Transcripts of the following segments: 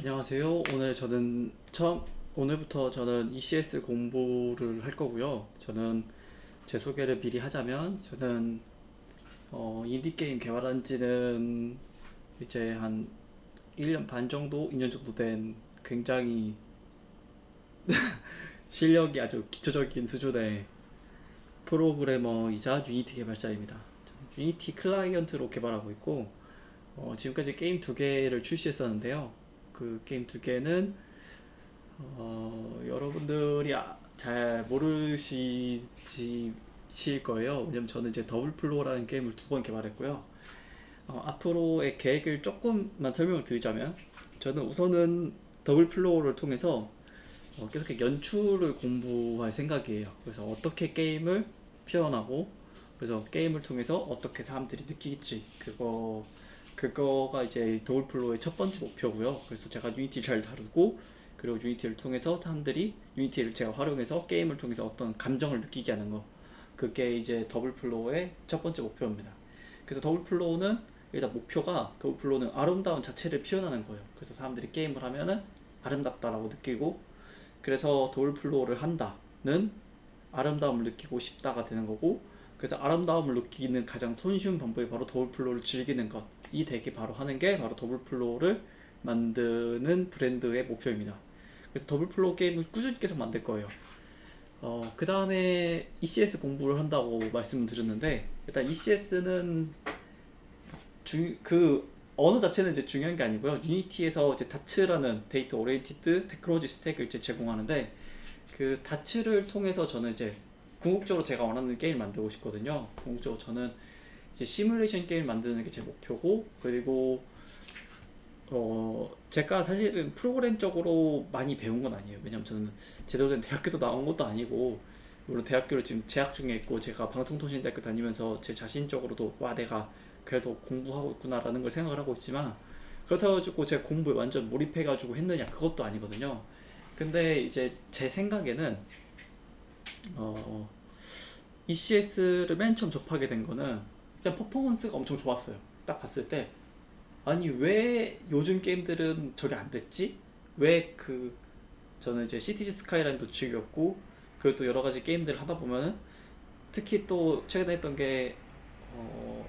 안녕하세요. 오늘부터 저는 ECS 공부를 할 거고요. 제 소개를 미리 하자면 인디게임 개발한 지는 이제 한 1년 반 정도, 2년 정도 된 굉장히 실력이 아주 기초적인 수준의 프로그래머이자 유니티 개발자입니다. 저는 유니티 클라이언트로 개발하고 있고, 지금까지 게임 두 개를 출시했었는데요. 그 게임 두 개는 여러분들이 잘 모르시실 거예요. 왜냐면 저는 이제 더블 플로어라는 게임을 두 번 개발했고요. 앞으로의 계획을 조금만 설명을 드리자면, 저는 우선은 더블 플로어를 통해서 계속 연출을 공부할 생각이에요. 그래서 어떻게 게임을 표현하고, 그래서 게임을 통해서 어떻게 사람들이 느끼겠지, 그거가 이제 더블 플로어의 첫 번째 목표고요. 그래서 제가 유니티를 잘 다루고, 그리고 유니티를 통해서 사람들이 유니티를 제가 활용해서 게임을 통해서 어떤 감정을 느끼게 하는 거, 그게 이제 더블 플로어의 첫 번째 목표입니다. 그래서 더블 플로어는 아름다운 자체를 표현하는 거예요. 그래서 사람들이 게임을 하면은 아름답다라고 느끼고, 그래서 더블 플로어를 한다는 아름다움을 느끼고 싶다가 되는 거고, 그래서 아름다움을 느끼는 가장 손쉬운 방법이 바로 더블 플로어를 즐기는 것, 이 되게 바로 하는 게 바로 더블 플로어를 만드는 브랜드의 목표입니다. 그래서 더블 플로어 게임을 꾸준히 계속 만들 거예요. 그 다음에 ECS 공부를 한다고 말씀을 드렸는데, 일단 ECS는 그 언어 자체는 이제 중요한 게 아니고요. 유니티에서 이제 다츠라는 데이터 오리엔티드 테크놀로지 스택을 이제 제공하는데, 그 다츠를 통해서 저는 이제 궁극적으로 제가 원하는 게임을 만들고 싶거든요. 궁극적으로 저는 이제 시뮬레이션 게임 만드는 게 제 목표고, 그리고 제가 사실은 프로그램적으로 많이 배운 건 아니에요. 왜냐면 저는 제대로 된 대학교도 나온 것도 아니고, 물론 대학교를 지금 재학 중에 있고, 제가 방송통신대학교 다니면서 제 자신적으로도 와, 내가 그래도 공부하고 있구나라는 걸 생각을 하고 있지만, 그렇다고 가지고 제가 공부에 완전 몰입해가지고 했느냐, 그것도 아니거든요. 근데 이제 제 생각에는 어, ECS를 맨 처음 접하게 된 거는 그냥 퍼포먼스가 엄청 좋았어요. 딱 봤을 때, 아니 왜 요즘 게임들은 저게 안 됐지? 왜 저는 이제 시티즈 스카이라인도 즐겼고, 그리고 또 여러 가지 게임들을 하다 보면은, 특히 또 최근에 했던 게 어,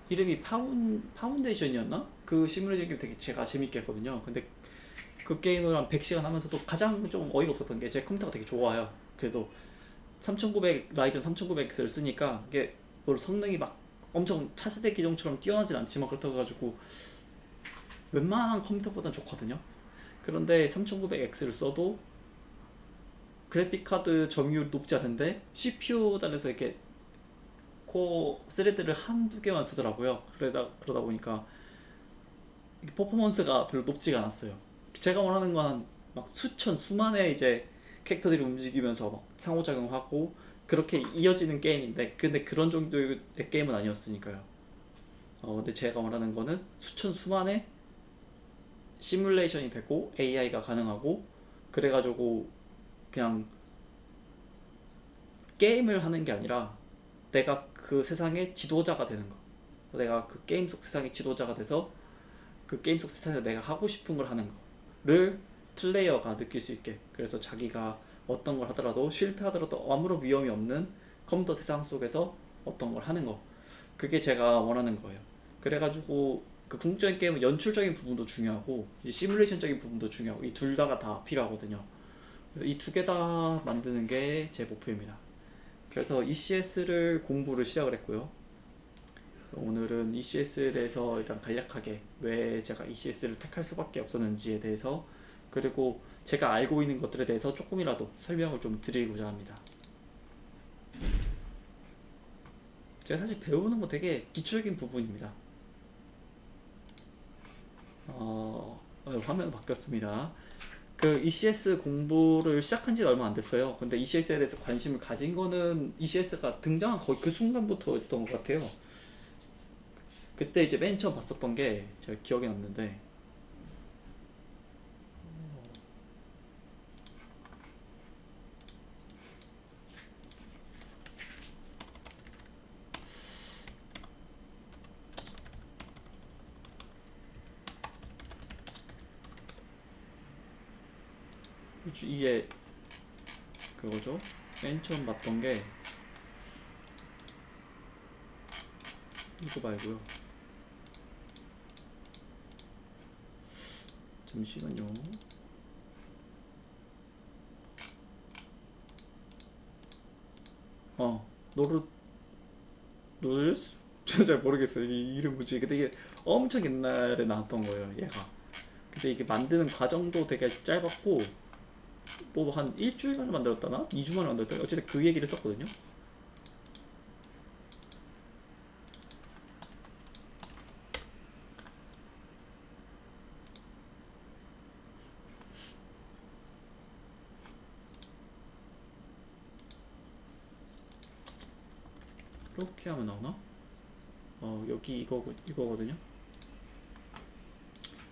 이름이 파운데이션이었나? 그 시뮬레이션 게임 되게 제가 재밌게 했거든요. 근데 그 게임을 한 100시간 하면서도 가장 좀 어이가 없었던 게, 제 컴퓨터가 되게 좋아요. 그래도 3900 라이전 3900X를 쓰니까 이게 뭐 성능이 막 엄청 차세대 기종처럼 뛰어나진 않지만, 그렇다고 해가지고 웬만한 컴퓨터보다 좋거든요. 그런데 3900X를 써도 그래픽카드 점유율이 높지 않은데 CPU 단에서 이렇게 코어 스레드를 한두 개만 쓰더라고요. 그러다 보니까 퍼포먼스가 별로 높지가 않았어요. 제가 원하는 건 막 수만의 이제 캐릭터들이 움직이면서 막 상호작용하고 그렇게 이어지는 게임인데, 근데 그런 정도의 게임은 아니었으니까요. 근데 제가 원하는 거는 수만의 시뮬레이션이 되고 AI가 가능하고, 그래가지고 그냥 게임을 하는 게 아니라 내가 그 세상의 지도자가 되는 거. 내가 그 게임 속 세상의 지도자가 돼서 그 게임 속 세상에서 내가 하고 싶은 걸 하는 거를 플레이어가 느낄 수 있게. 그래서 자기가 어떤 걸 하더라도 실패하더라도 아무런 위험이 없는 컴퓨터 세상 속에서 어떤 걸 하는 거. 그게 제가 원하는 거예요. 그래가지고 그 궁극적인 게임은 연출적인 부분도 중요하고 이 시뮬레이션적인 부분도 중요하고, 이 둘 다가 다 필요하거든요. 이 두 개 다 만드는 게 제 목표입니다. 그래서 ECS를 공부를 시작을 했고요. 오늘은 ECS에 대해서 일단 간략하게 왜 제가 ECS를 택할 수밖에 없었는지에 대해서, 그리고 제가 알고 있는 것들에 대해서 조금이라도 설명을 좀 드리고자 합니다. 제가 사실 배우는 거 되게 기초적인 부분입니다. 화면 바뀌었습니다. 그 ECS 공부를 시작한 지는 얼마 안 됐어요. 근데 ECS에 대해서 관심을 가진 거는 ECS가 등장한 거의 그 순간부터였던 것 같아요. 그때 이제 맨 처음 봤었던 게 제가 기억에 남는데, 이게 그거죠. 맨 처음 봤던 게 이거 말고요. 잠시만요. 노르 노르스? 저 잘 모르겠어요. 이 이름 뭐지? 근데 이게 엄청 옛날에 나왔던 거예요. 얘가. 근데 이게 만드는 과정도 되게 짧았고 뭐 한 일주일 만에 만들었다나? 2주 만에 만들었다나? 어쨌든 그 얘기를 썼거든요. 이렇게 하면 나오나? 여기 이거거든요.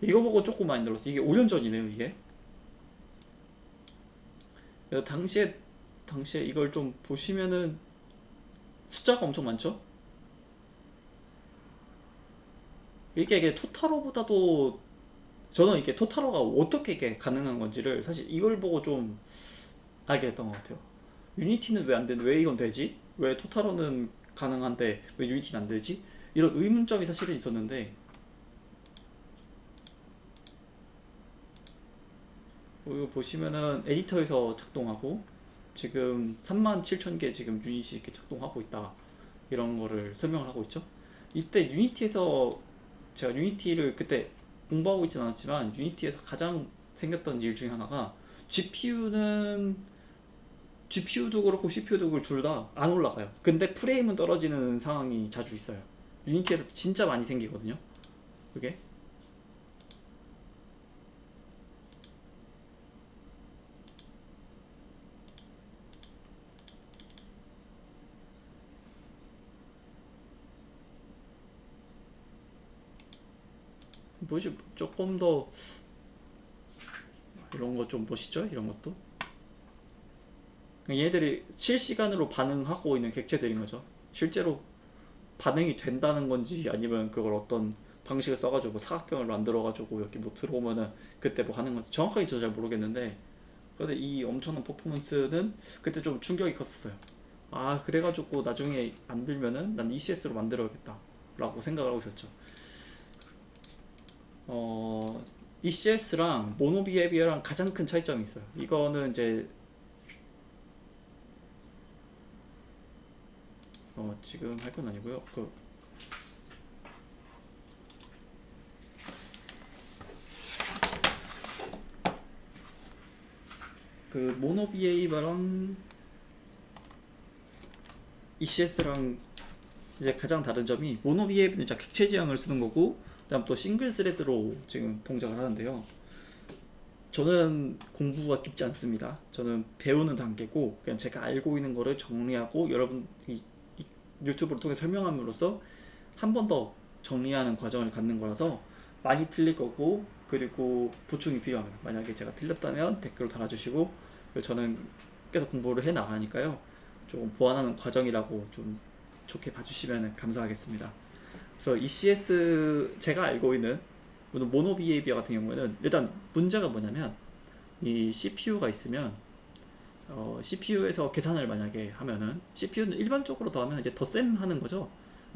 이거 보고 조금 많이 늘었어. 이게 5년 전이네요, 이게. 당시에 이걸 좀 보시면은 숫자가 엄청 많죠? 이게 토타로보다도 저는 이게 토타로가 어떻게 이게 가능한 건지를 사실 이걸 보고 좀 알게 됐던 것 같아요. 유니티는 왜 안 되는데 왜 이건 되지? 왜 토타로는 가능한데 왜 유니티는 안 되지? 이런 의문점이 사실은 있었는데 이거 보시면은 에디터에서 작동하고 지금 37,000개 지금 유닛이 이렇게 작동하고 있다 이런 거를 설명을 하고 있죠. 이때 유니티에서 제가 유니티를 그때 공부하고 있진 않았지만 유니티에서 가장 생겼던 일 중에 하나가 GPU도 그렇고 CPU도 그렇고 둘 다 안 올라가요. 근데 프레임은 떨어지는 상황이 자주 있어요. 유니티에서 진짜 많이 생기거든요. 그게 뭐지 조금 더 이런 거 좀 보시죠. 이런 것도 얘네들이 실시간으로 반응하고 있는 객체들인 거죠. 실제로 반응이 된다는 건지 아니면 그걸 어떤 방식을 써가지고 뭐 사각형을 만들어가지고 여기 뭐 들어오면은 그때 뭐 하는 건지 정확하게 저도 잘 모르겠는데 근데 이 엄청난 퍼포먼스는 그때 좀 충격이 컸었어요. 아 그래가지고 나중에 안 들면은 난 ECS로 만들어야겠다 라고 생각을 하고 있었죠. ECS랑 모노비헤비어랑 가장 큰 차이점이 있어요. 이거는 이제 지금 할 건 아니고요. 그 모노비헤이버랑 ECS랑 이제 가장 다른 점이 모노비헤이브는 진짜 객체 지향을 쓰는 거고 그다음 또 싱글 스레드로 지금 동작을 하는데요. 저는 공부가 깊지 않습니다. 저는 배우는 단계고 그냥 제가 알고 있는 거를 정리하고 여러분 이 유튜브를 통해 설명함으로써 한 번 더 정리하는 과정을 갖는 거라서 많이 틀릴 거고 그리고 보충이 필요합니다. 만약에 제가 틀렸다면 댓글을 달아주시고 저는 계속 공부를 해 나가니까요. 조금 보완하는 과정이라고 좀 좋게 봐주시면 감사하겠습니다. 그래서 ECS 제가 알고 있는 모노 비헤이비어 같은 경우에는 일단 문제가 뭐냐면 이 CPU가 있으면 CPU에서 계산을 만약에 하면은 CPU는 일반적으로 더하면 이제 덧셈 하는 거죠.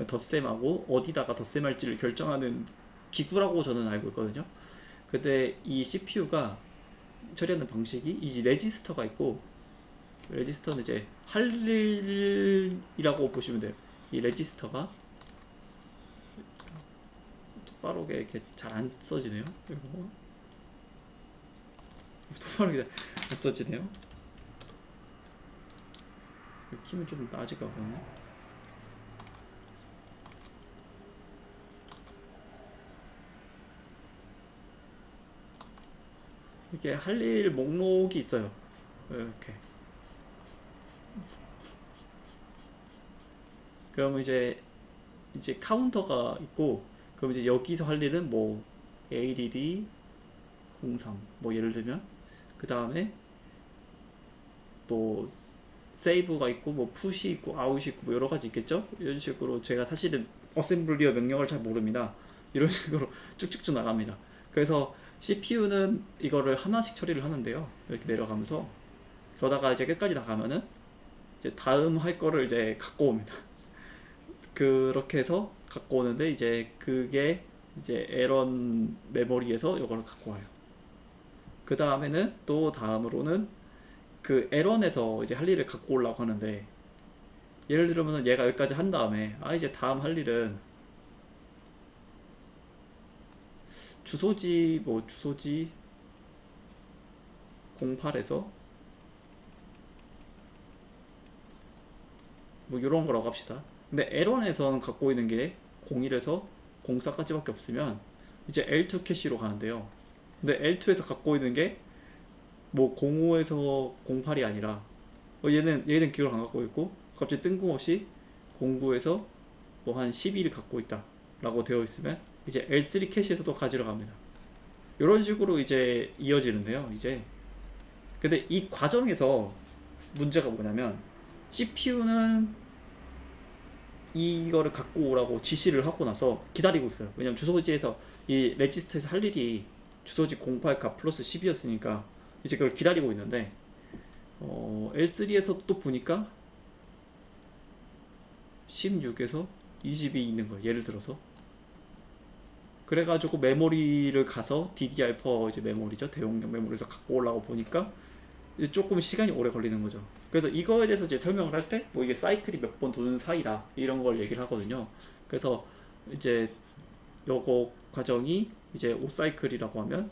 덧셈하고 어디다가 덧셈 할지를 결정하는 기구라고 저는 알고 있거든요. 근데 이 CPU가 처리하는 방식이 이 레지스터가 있고 레지스터는 이제 할 일이라고 보시면 돼요. 이 레지스터가 똑바르게 이렇게 잘 안 써지네요. 이거 똑바르게 안 써지네요. 키면 좀 나아질까 보네. 이렇게 할 일 목록이 있어요. 이렇게. 그럼 이제 카운터가 있고, 그럼 이제 여기서 할 일은 뭐 ADD 03, 뭐 예를 들면 그 다음에 뭐 세이브가 있고 뭐 푸시 있고 아웃이 있고 뭐 여러 가지 있겠죠. 이런 식으로 제가 사실은 어셈블리어 명령을 잘 모릅니다. 이런 식으로 쭉쭉쭉 나갑니다. 그래서 CPU는 이거를 하나씩 처리를 하는데요. 이렇게 내려가면서 그러다가 이제 끝까지 나가면은 이제 다음 할 거를 이제 갖고 옵니다. 그렇게 해서 갖고 오는데 이제 그게 이제 에런 메모리에서 이걸 갖고 와요. 그 다음에는 또 다음으로는 그 에런에서 이제 할 일을 갖고 오려고 하는데, 예를 들면은 얘가 여기까지 한 다음에 이제 다음 할 일은 주소지 08에서 뭐 이런 거라고 합시다. 근데 L1에서는 갖고 있는 게 01에서 04까지밖에 없으면 이제 L2 캐시로 가는데요. 근데 L2에서 갖고 있는 게 뭐 05에서 08이 아니라 얘는 기억을 안 갖고 있고 갑자기 뜬금없이 09에서 뭐 한 12를 갖고 있다 라고 되어 있으면 이제 L3 캐시에서도 가지러 갑니다. 이런 식으로 이제 이어지는데요. 이제 근데 이 과정에서 문제가 뭐냐면, CPU는 이거를 갖고 오라고 지시를 하고 나서 기다리고 있어요. 왜냐면 주소지에서 이 레지스터에서 할 일이 주소지 08값 플러스 10이었으니까 이제 그걸 기다리고 있는데, L3에서 또 보니까 16에서 20이 있는 거예요. 예를 들어서. 그래가지고 메모리를 가서 DDR4 이제 메모리죠. 대용량 메모리에서 갖고 오려고 보니까 이제 조금 시간이 오래 걸리는 거죠. 그래서 이거에 대해서 이제 설명을 할 때 뭐 이게 사이클이 몇 번 도는 사이다 이런 걸 얘기를 하거든요. 그래서 이제 요거 과정이 이제 5사이클이라고 하면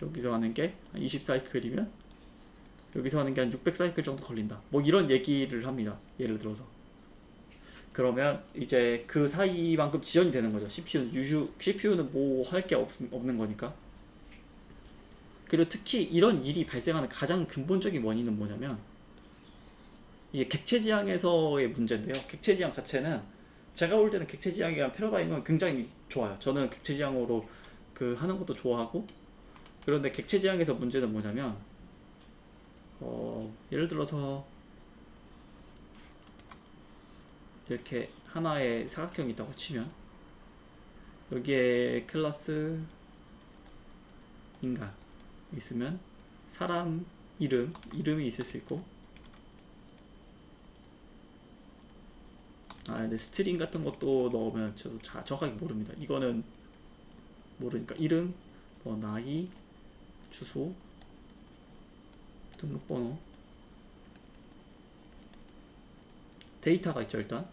여기서 하는 게 한 20사이클이면 여기서 하는 게 한 600사이클 정도 걸린다. 뭐 이런 얘기를 합니다. 예를 들어서. 그러면 이제 그 사이만큼 지연이 되는 거죠. CPU는 뭐 할 게 없는 거니까. 그리고 특히 이런 일이 발생하는 가장 근본적인 원인은 뭐냐면, 이게 객체지향에서의 문제인데요. 객체지향 자체는 제가 볼 때는 객체지향이란 패러다임은 굉장히 좋아요. 저는 객체지향으로 하는 것도 좋아하고. 그런데 객체지향에서 문제는 뭐냐면, 예를 들어서 이렇게 하나의 사각형이 있다고 치면 여기에 클래스 인간 있으면 사람 이름이 있을 수 있고, 근데 스트링 같은 것도 넣으면 저도 정확하게 모릅니다. 이거는 모르니까 이름, 뭐 나이, 주소, 등록번호, 데이터가 있죠. 일단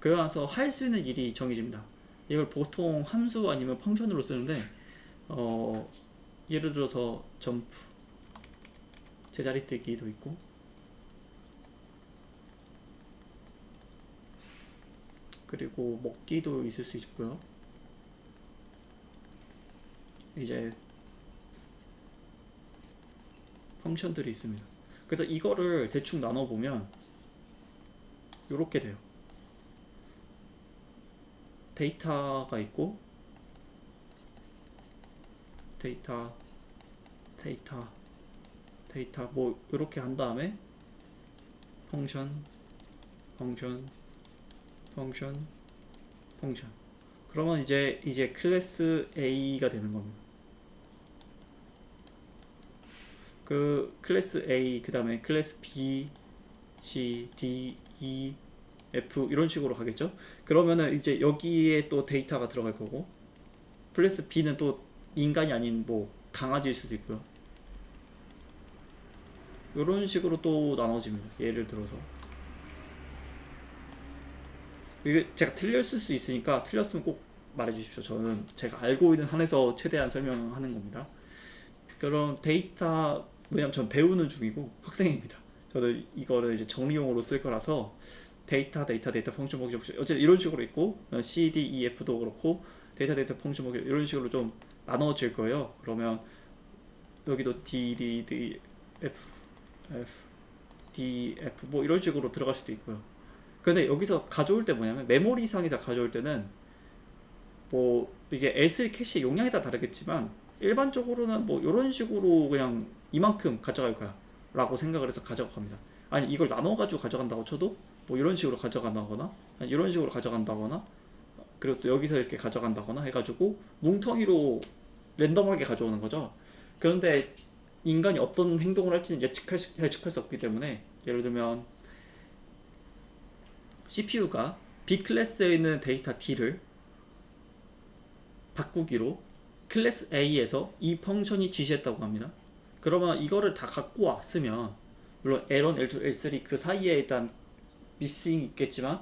그러면서 할 수 있는 일이 정해집니다. 이걸 보통 함수 아니면 펑션으로 쓰는데, 예를 들어서 점프, 제자리 뜨기도 있고, 그리고 먹기도 있을 수 있고요. 이제 펑션들이 있습니다. 그래서 이거를 대충 나눠보면 이렇게 돼요. 데이터가 있고, 데이터 뭐 이렇게 한 다음에 펑션. 그러면 이제 클래스 A가 되는 겁니다. 그 클래스 A, 그 다음에 클래스 B, C, D, E, F 이런 식으로 가겠죠. 그러면은 이제 여기에 또 데이터가 들어갈 거고, 클래스 B는 또 인간이 아닌 뭐 강아지일 수도 있고요. 이런 식으로 또 나눠집니다. 예를 들어서 이게 제가 틀렸을 수 있으니까 틀렸으면 꼭 말해주십시오. 저는 제가 알고 있는 한에서 최대한 설명하는 겁니다. 그럼 데이터, 왜냐면 전 배우는 중이고 학생입니다. 저는 이거를 이제 정리용으로 쓸 거라서 데이터 펑션 어쨌든 이런 식으로 있고, C, D, E, F도 그렇고 데이터 펑션 이런 식으로 좀 나눠질 거예요. 그러면 여기도 D, F, D, F 뭐 이런 식으로 들어갈 수도 있고요. 근데 여기서 가져올 때 뭐냐면, 메모리상에서 가져올 때는 뭐 이게 L3 캐시의 용량에 따라 다르겠지만 일반적으로는 뭐 이런 식으로 그냥 이만큼 가져갈 거야 라고 생각을 해서 가져갑니다. 아니 이걸 나눠가지고 가져간다고 쳐도 뭐 이런 식으로 가져간다거나 이런 식으로 가져간다거나, 그리고 또 여기서 이렇게 가져간다거나 해가지고 뭉텅이로 랜덤하게 가져오는 거죠. 그런데 인간이 어떤 행동을 할지는 예측할 수 없기 때문에, 예를 들면 CPU가 B 클래스에 있는 데이터 D를 바꾸기로 클래스 A에서 이 펑션이 지시했다고 합니다. 그러면 이거를 다 갖고 왔으면, 물론 L1, L2, L3 그 사이에 일단 미싱이 있겠지만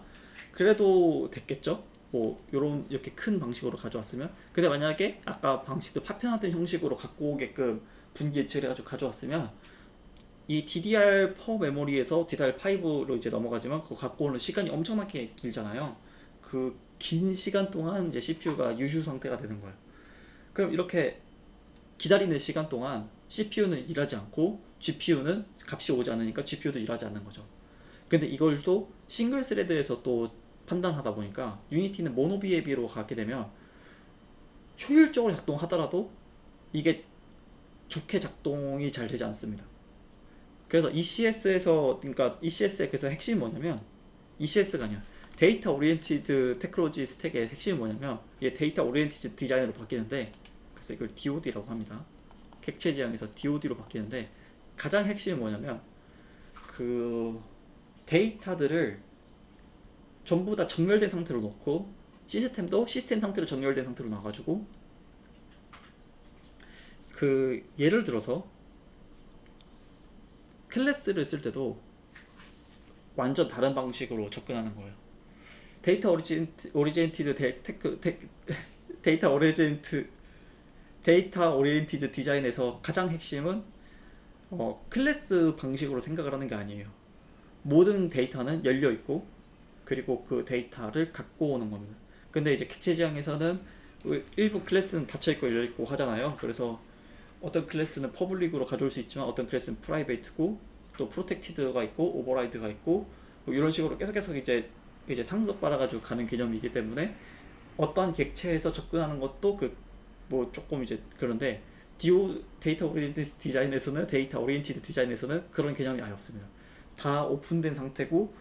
그래도 됐겠죠. 뭐 요런 이렇게 큰 방식으로 가져왔으면. 근데 만약에 아까 방식도 파편화된 형식으로 갖고 오게끔 분기 예측을 해가지고 가져왔으면, 이 DDR4 메모리에서 DDR5로 이제 넘어가지만 그거 갖고 오는 시간이 엄청나게 길잖아요. 그 긴 시간 동안 이제 CPU가 유휴 상태가 되는 거예요. 그럼 이렇게 기다리는 시간 동안 CPU는 일하지 않고 GPU는 값이 오지 않으니까 GPU도 일하지 않는 거죠. 근데 이걸 또 싱글 스레드에서 또 판단하다 보니까 유니티는 모노비에비로 가게 되면 효율적으로 작동하더라도 이게 좋게 작동이 잘 되지 않습니다. 그래서 ECS에서, 그러니까 ECS의 그래서 핵심이 뭐냐면, ECS가 아니야, 데이터 오리엔티드 테크놀로지 스택의 핵심이 뭐냐면, 이게 데이터 오리엔티드 디자인으로 바뀌는데, 그래서 이걸 DOD라고 합니다. 객체 지향에서 DOD로 바뀌는데, 가장 핵심이 뭐냐면 그 데이터들을 전부 다 정렬된 상태로 놓고, 시스템도 시스템 상태로 정렬된 상태로 놔가지고, 그 예를 들어서 클래스를 쓸 때도 완전 다른 방식으로 접근하는 거예요. 데이터 오리젠티드 데이터 오리엔티드 디자인에서 가장 핵심은 클래스 방식으로 생각을 하는 게 아니에요. 모든 데이터는 열려 있고, 그리고 그 데이터를 갖고 오는 겁니다. 근데 이제 객체 지향에서는 일부 클래스는 닫혀 있고 열려 있고 하잖아요. 그래서 어떤 클래스는 퍼블릭으로 가져올 수 있지만 어떤 클래스는 프라이베이트고, 또 프로텍티드가 있고 오버라이드가 있고, 뭐 이런 식으로 계속 이제 상속 받아가지고 가는 개념이기 때문에 어떠한 객체에서 접근하는 것도 뭐 조금 이제 그런데, 데이터 오리엔티드 디자인에서는 그런 개념이 아예 없습니다. 다 오픈된 상태고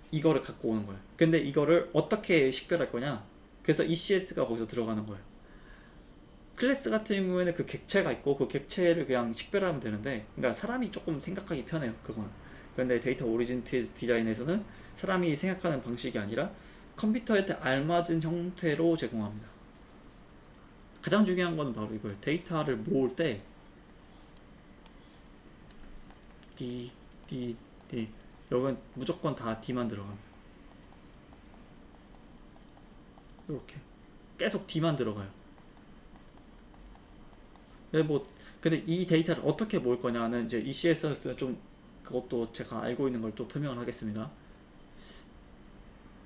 이거를 갖고 오는 거예요. 근데 이거를 어떻게 식별할 거냐? 그래서 ECS가 거기서 들어가는 거예요. 클래스 같은 경우에는 그 객체가 있고 그 객체를 그냥 식별하면 되는데, 그러니까 사람이 조금 생각하기 편해요, 그거는. 그런데 데이터 오리엔티드 디자인에서는 사람이 생각하는 방식이 아니라 컴퓨터에 알맞은 형태로 제공합니다. 가장 중요한 건 바로 이거예요. 데이터를 모을 때 D, 여기는 무조건 다 D만 들어갑니다. 이렇게 계속 D만 들어가요. 근데 이 데이터를 어떻게 모을 거냐는 이제 ECS에서 좀, 그것도 제가 알고 있는 걸 또 설명을 하겠습니다.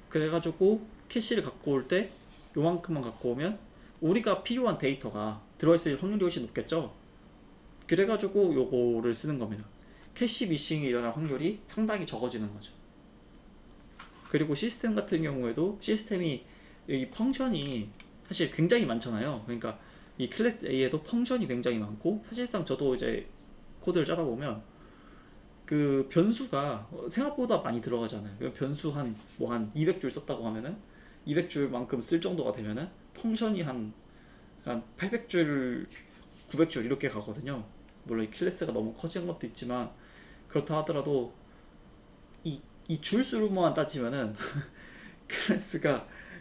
그래가지고 캐시를 갖고 올 때 요만큼만 갖고 오면 우리가 필요한 데이터가 들어있을 확률이 훨씬 높겠죠. 그래가지고 요거를 쓰는 겁니다. 캐시 미싱이 일어날 확률이 상당히 적어지는 거죠. 그리고 시스템 같은 경우에도 시스템이 이 펑션이 사실 굉장히 많잖아요. 그러니까 이 클래스 A에도 펑션이 굉장히 많고, 사실상 저도 이제 코드를 짜다 보면 그 변수가 생각보다 많이 들어가잖아요. 변수 한 200줄 썼다고 하면은 200줄만큼 쓸 정도가 되면은 펑션이 한 800줄, 900줄 이렇게 가거든요. 물론 이 클래스가 너무 커진 것도 있지만, 그렇다 하더라도 이 줄수로만 따지면은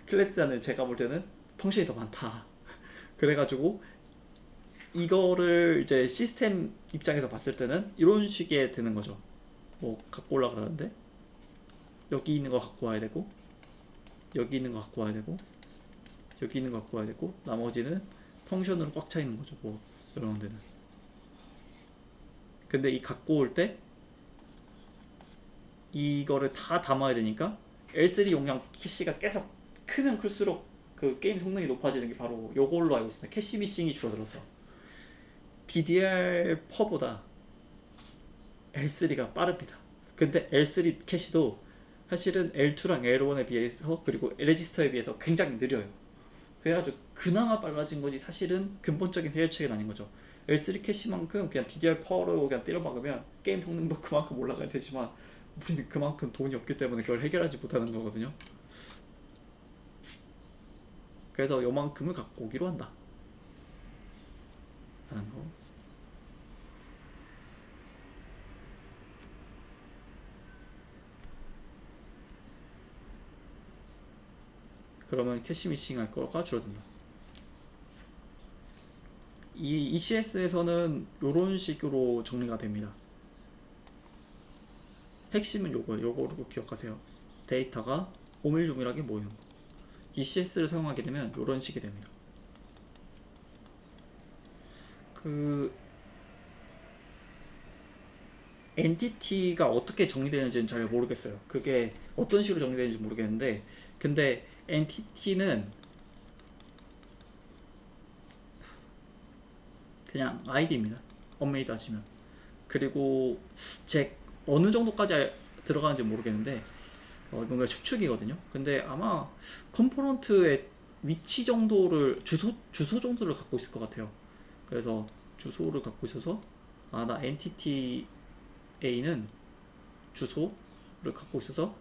클래스는 제가 볼 때는 펑션이 더 많다. 그래가지고 이거를 이제 시스템 입장에서 봤을 때는 이런 식의 되는 거죠. 뭐 갖고 올라 그러는데 여기 있는 거 갖고 와야 되고, 여기 있는 거 갖고 와야 되고, 여기 있는 거 갖고 와야 되고, 나머지는 펑션으로 꽉 차 있는 거죠. 뭐 이런 데는. 근데 이 갖고 올 때 이거를 다 담아야 되니까 L3 용량 캐시가 계속 크면 클수록 그 게임 성능이 높아지는 게 바로 요걸로 알고 있습니다. 캐시 미싱이 줄어들어서 DDR4보다 L3가 빠릅니다. 근데 L3 캐시도 사실은 L2랑 L1에 비해서, 그리고 레지스터에 비해서 굉장히 느려요. 그래가지고 그나마 빨라진 거지 사실은 근본적인 해결책은 아닌 거죠. L3 캐시만큼 그냥 DDR4로 그냥 때려박으면 게임 성능도 그만큼 올라가야 되지만 우리는 그만큼 돈이 없기 때문에 그걸 해결하지 못하는 거거든요. 그래서 요만큼을 갖고 오기로 한다. 하는 거. 그러면 캐시 미싱 할 거가 줄어든다. 이 ECS에서는 이런 식으로 정리가 됩니다. 핵심은 요거로 기억하세요. 데이터가 오밀조밀하게 모이는 거. ECS를 사용하게 되면 이런 식이 됩니다. 그 엔티티가 어떻게 정리되는지는 잘 모르겠어요. 그게 어떤 식으로 정리되는지 모르겠는데, 근데 엔티티는 그냥 아이디입니다. 엄밀히 따지면. 그리고 제 어느 정도까지 들어가는지 모르겠는데 뭔가 추측이거든요. 근데 아마 컴포넌트의 위치 정도를 주소 정도를 갖고 있을 것 같아요. 그래서 주소를 갖고 있어서 나 엔티티 A는 주소를 갖고 있어서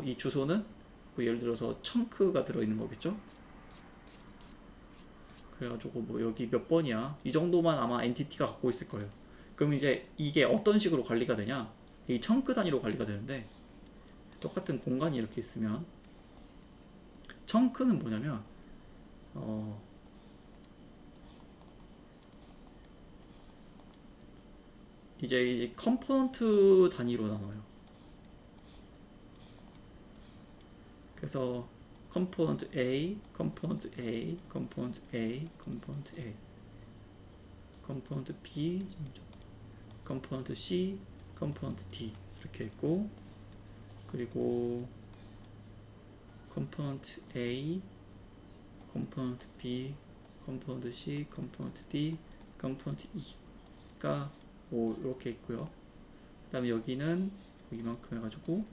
이 주소는 뭐 예를 들어서 청크가 들어있는 거겠죠. 그래가지고 뭐 여기 몇 번이야 이 정도만 아마 엔티티가 갖고 있을 거예요. 그럼 이제 이게 어떤 식으로 관리가 되냐, 이 청크 단위로 관리가 되는데, 똑같은 공간이 이렇게 있으면 청크는 뭐냐면 이제 컴포넌트 단위로 나눠요. 그래서 컴포넌트 A, 컴포넌트 A, 컴포넌트 A, 컴포넌트 A, 컴포넌트 B, 컴포넌트 C, 컴포넌트 D 이렇게 있고, 그리고 컴포넌트 A, 컴포넌트 B, 컴포넌트 C, 컴포넌트 D, 컴포넌트 E가 뭐 이렇게 있고요. 그 다음에 여기는 이만큼 해가지고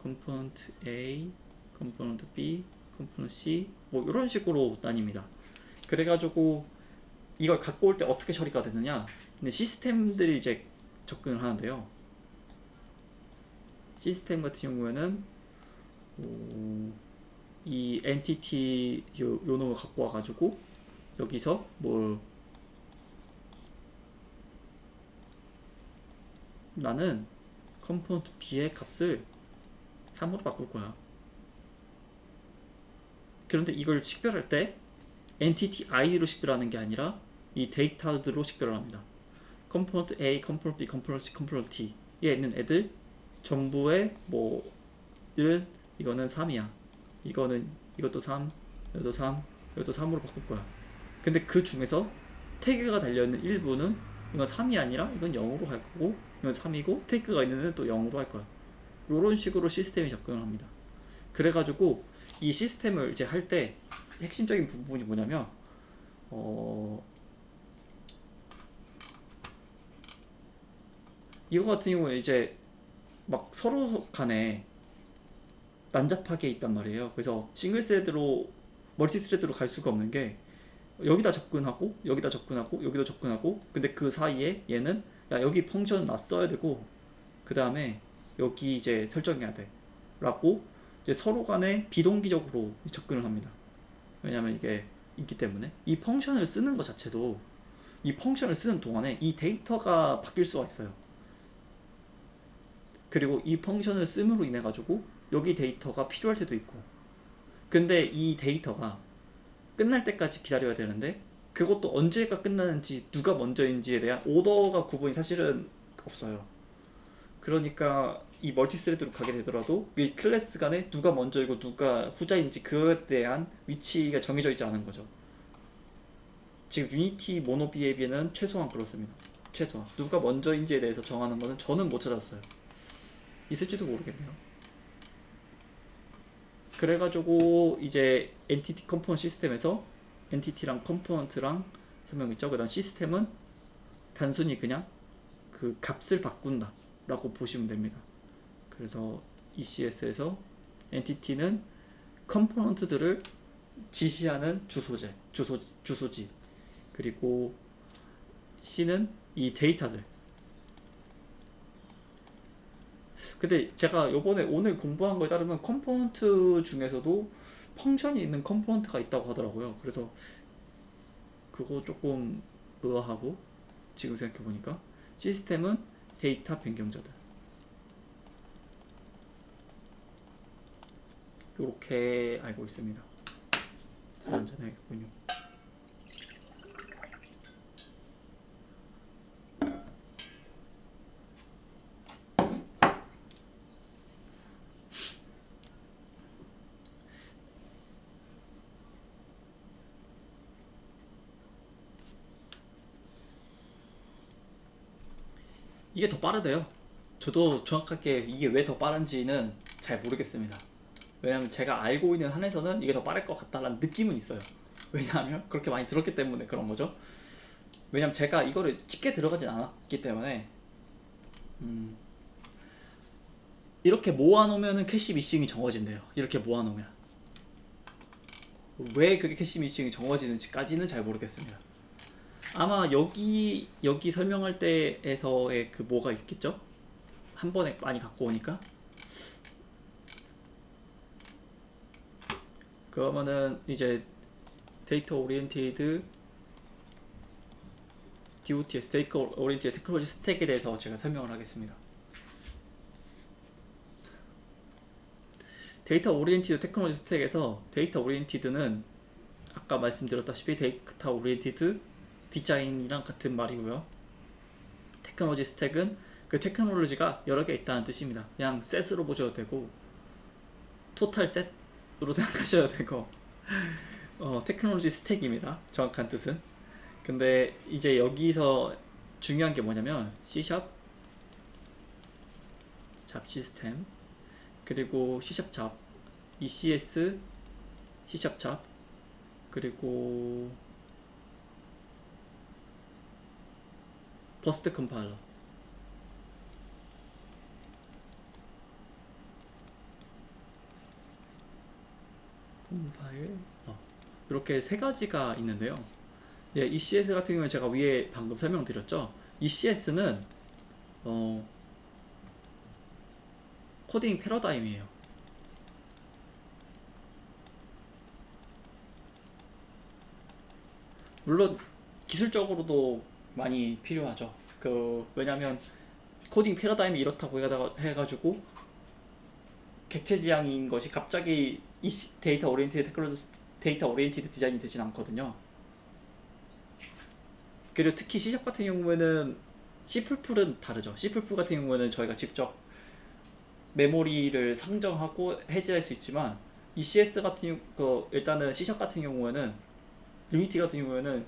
컴포넌트 A, 컴포넌트 B, 컴포넌트 C 뭐 이런 식으로 나뉩니다. 그래가지고 이걸 갖고 올 때 어떻게 처리가 되느냐, 근데 시스템들이 이제 접근을 하는데요. 시스템 같은 경우에는 이 엔티티 요 놈을 갖고 와가지고 여기서 뭐 나는 컴포넌트 B의 값을 3으로 바꿀 거야. 그런데 이걸 식별할 때 엔티티 ID로 식별하는 게 아니라 이 데이터들로 식별을 합니다. 컴포넌트 A, 컴포넌트 B, 컴포넌트 C, 컴포넌트 D에 있는 애들 전부의 뭐 이거는 3이야. 이것도 3, 이것도 3, 이것도 3으로 바꿀 거야. 근데 그 중에서 태그가 달려있는 일부는 이건 3이 아니라 이건 0으로 할 거고, 이건 3이고 태그가 있는 애는 또 0으로 할 거야. 이런 식으로 시스템이 접근을 합니다. 그래가지고 이 시스템을 이제 할 때 핵심적인 부분이 뭐냐면 이거 같은 경우에 이제 막 서로 간에 난잡하게 있단 말이에요. 그래서 싱글 스레드로 멀티 스레드로 갈 수가 없는 게, 여기다 접근하고 여기다 접근하고 여기도 접근하고, 근데 그 사이에 얘는 야 여기 펑션 놨어야 되고 그 다음에 여기 이제 설정해야 돼 라고 이제 서로 간에 비동기적으로 접근을 합니다. 왜냐면 이게 있기 때문에 이 펑션을 쓰는 것 자체도, 이 펑션을 쓰는 동안에 이 데이터가 바뀔 수가 있어요. 그리고 이 펑션을 씀으로 인해 가지고 여기 데이터가 필요할 때도 있고, 근데 이 데이터가 끝날 때까지 기다려야 되는데 그것도 언제가 끝나는지 누가 먼저인지에 대한 오더가 구분이 사실은 없어요. 그러니까 이 멀티스레드로 가게 되더라도 이 클래스 간에 누가 먼저이고 누가 후자인지 그에 대한 위치가 정해져 있지 않은 거죠. 지금 유니티 모노비에 비해는 최소한 그렇습니다. 최소한 누가 먼저인지에 대해서 정하는 거는 저는 못 찾았어요. 있을지도 모르겠네요. 그래가지고 이제 엔티티 컴포넌트 시스템에서 엔티티랑 컴포넌트랑 설명했죠. 그 다음 시스템은 단순히 그냥 그 값을 바꾼다 라고 보시면 됩니다. 그래서 ECS에서 엔티티는 컴포넌트들을 지시하는 주소지, 그리고 C는 이 데이터들. 근데 제가 요번에 오늘 공부한 거에 따르면 컴포넌트 중에서도 펑션이 있는 컴포넌트가 있다고 하더라고요. 그래서 그거 조금 의아하고 지금 생각해보니까 시스템은 데이터 변경자들 이렇게 알고 있습니다. 안전하겠군요. 이게 더 빠르대요. 저도 정확하게 이게 왜 더 빠른지는 잘 모르겠습니다. 왜냐면 제가 알고 있는 한에서는 이게 더 빠를 것 같다라는 느낌은 있어요. 왜냐하면 그렇게 많이 들었기 때문에 그런 거죠. 왜냐면 제가 이거를 깊게 들어가진 않았기 때문에 이렇게 모아놓으면 캐시 미싱이 정해진대요. 이렇게 모아놓으면 왜 그게 캐시 미싱이 정해지는지까지는 잘 모르겠습니다. 아마 여기 설명할 때에서의 그 뭐가 있겠죠? 한 번에 많이 갖고 오니까. 그러면은 이제 데이터 오리엔티드 DOTS 데이터 오리엔티드 테크놀로지 스택에 대해서 제가 설명을 하겠습니다. 데이터 오리엔티드 테크놀로지 스택에서 데이터 오리엔티드는 아까 말씀드렸다시피 데이터 오리엔티드 디자인이랑 같은 말이고요. 테크놀로지 스택은 그 테크놀로지가 여러 개 있다는 뜻입니다. 그냥 셋으로 보셔도 되고 토탈 셋으로 생각하셔도 되고 테크놀로지 스택입니다. 정확한 뜻은. 근데 이제 여기서 중요한 게 뭐냐면 C샵 잡 시스템 그리고 C샵 잡 ECS C샵 잡 그리고 버스트 컴파일러 컴파일 이렇게 세 가지가 있는데요. 예, ECS 같은 경우는 제가 위에 방금 설명드렸죠. ECS는 코딩 패러다임이에요. 물론 기술적으로도 많이 필요하죠. 왜냐면 코딩 패러다임이 이렇다고 해가지고 객체 지향인 것이 갑자기 데이터 오리엔티드 테크놀로지 데이터 오리엔티드 디자인이 되진 않거든요. 그리고 특히 C# 같은 경우에는 C++은 다르죠. C++ 같은 경우에는 저희가 직접 메모리를 상정하고 해제할 수 있지만 ECS 같은 일단은 C# 같은 경우에는 유니티 같은 경우에는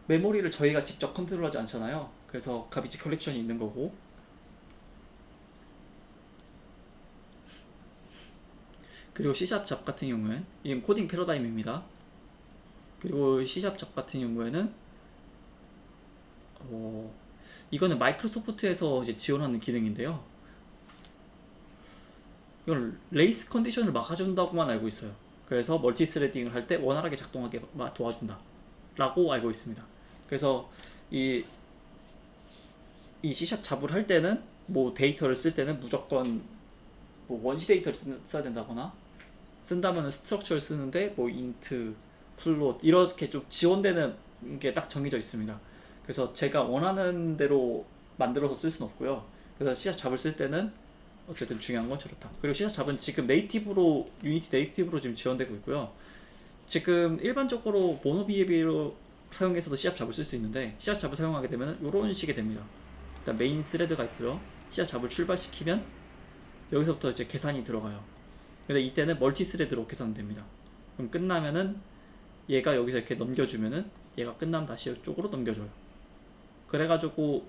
메모리를 저희가 직접 컨트롤하지 않잖아요. 그래서 가비지 컬렉션이 있는 거고 그리고 C# 잡 같은 경우에는 이건 코딩 패러다임입니다. 그리고 C# 잡 같은 경우에는 이거는 마이크로소프트에서 이제 지원하는 기능인데요. 이건 레이스 컨디션을 막아준다고만 알고 있어요. 그래서 멀티스레딩을 할 때 원활하게 작동하게 도와준다 라고 알고 있습니다. 그래서 이 C# 잡을 할 때는 뭐 데이터를 쓸 때는 무조건 뭐 원시 데이터를 써야 된다거나 쓴다면 스트럭처를 쓰는데 뭐 인트, 플롯 이렇게 좀 지원되는 게 딱 정해져 있습니다. 그래서 제가 원하는 대로 만들어서 쓸 수는 없고요. 그래서 C# 잡을 쓸 때는 어쨌든 중요한 건 저렇다. 그리고 C# 잡은 지금 네이티브로 유니티 네이티브로 지금 지원되고 있고요. 지금 일반적으로 모노비헤비로 사용해서도 C# 잡을 쓸 수 있는데 C# 잡을 사용하게 되면 이런 식이 됩니다. 일단 메인 스레드가 있고요. C# 잡을 출발시키면 여기서부터 이제 계산이 들어가요. 근데 이때는 멀티 스레드로 계산됩니다. 그럼 끝나면은 얘가 여기서 이렇게 넘겨주면은 얘가 끝나면 다시 이쪽으로 넘겨줘요. 그래가지고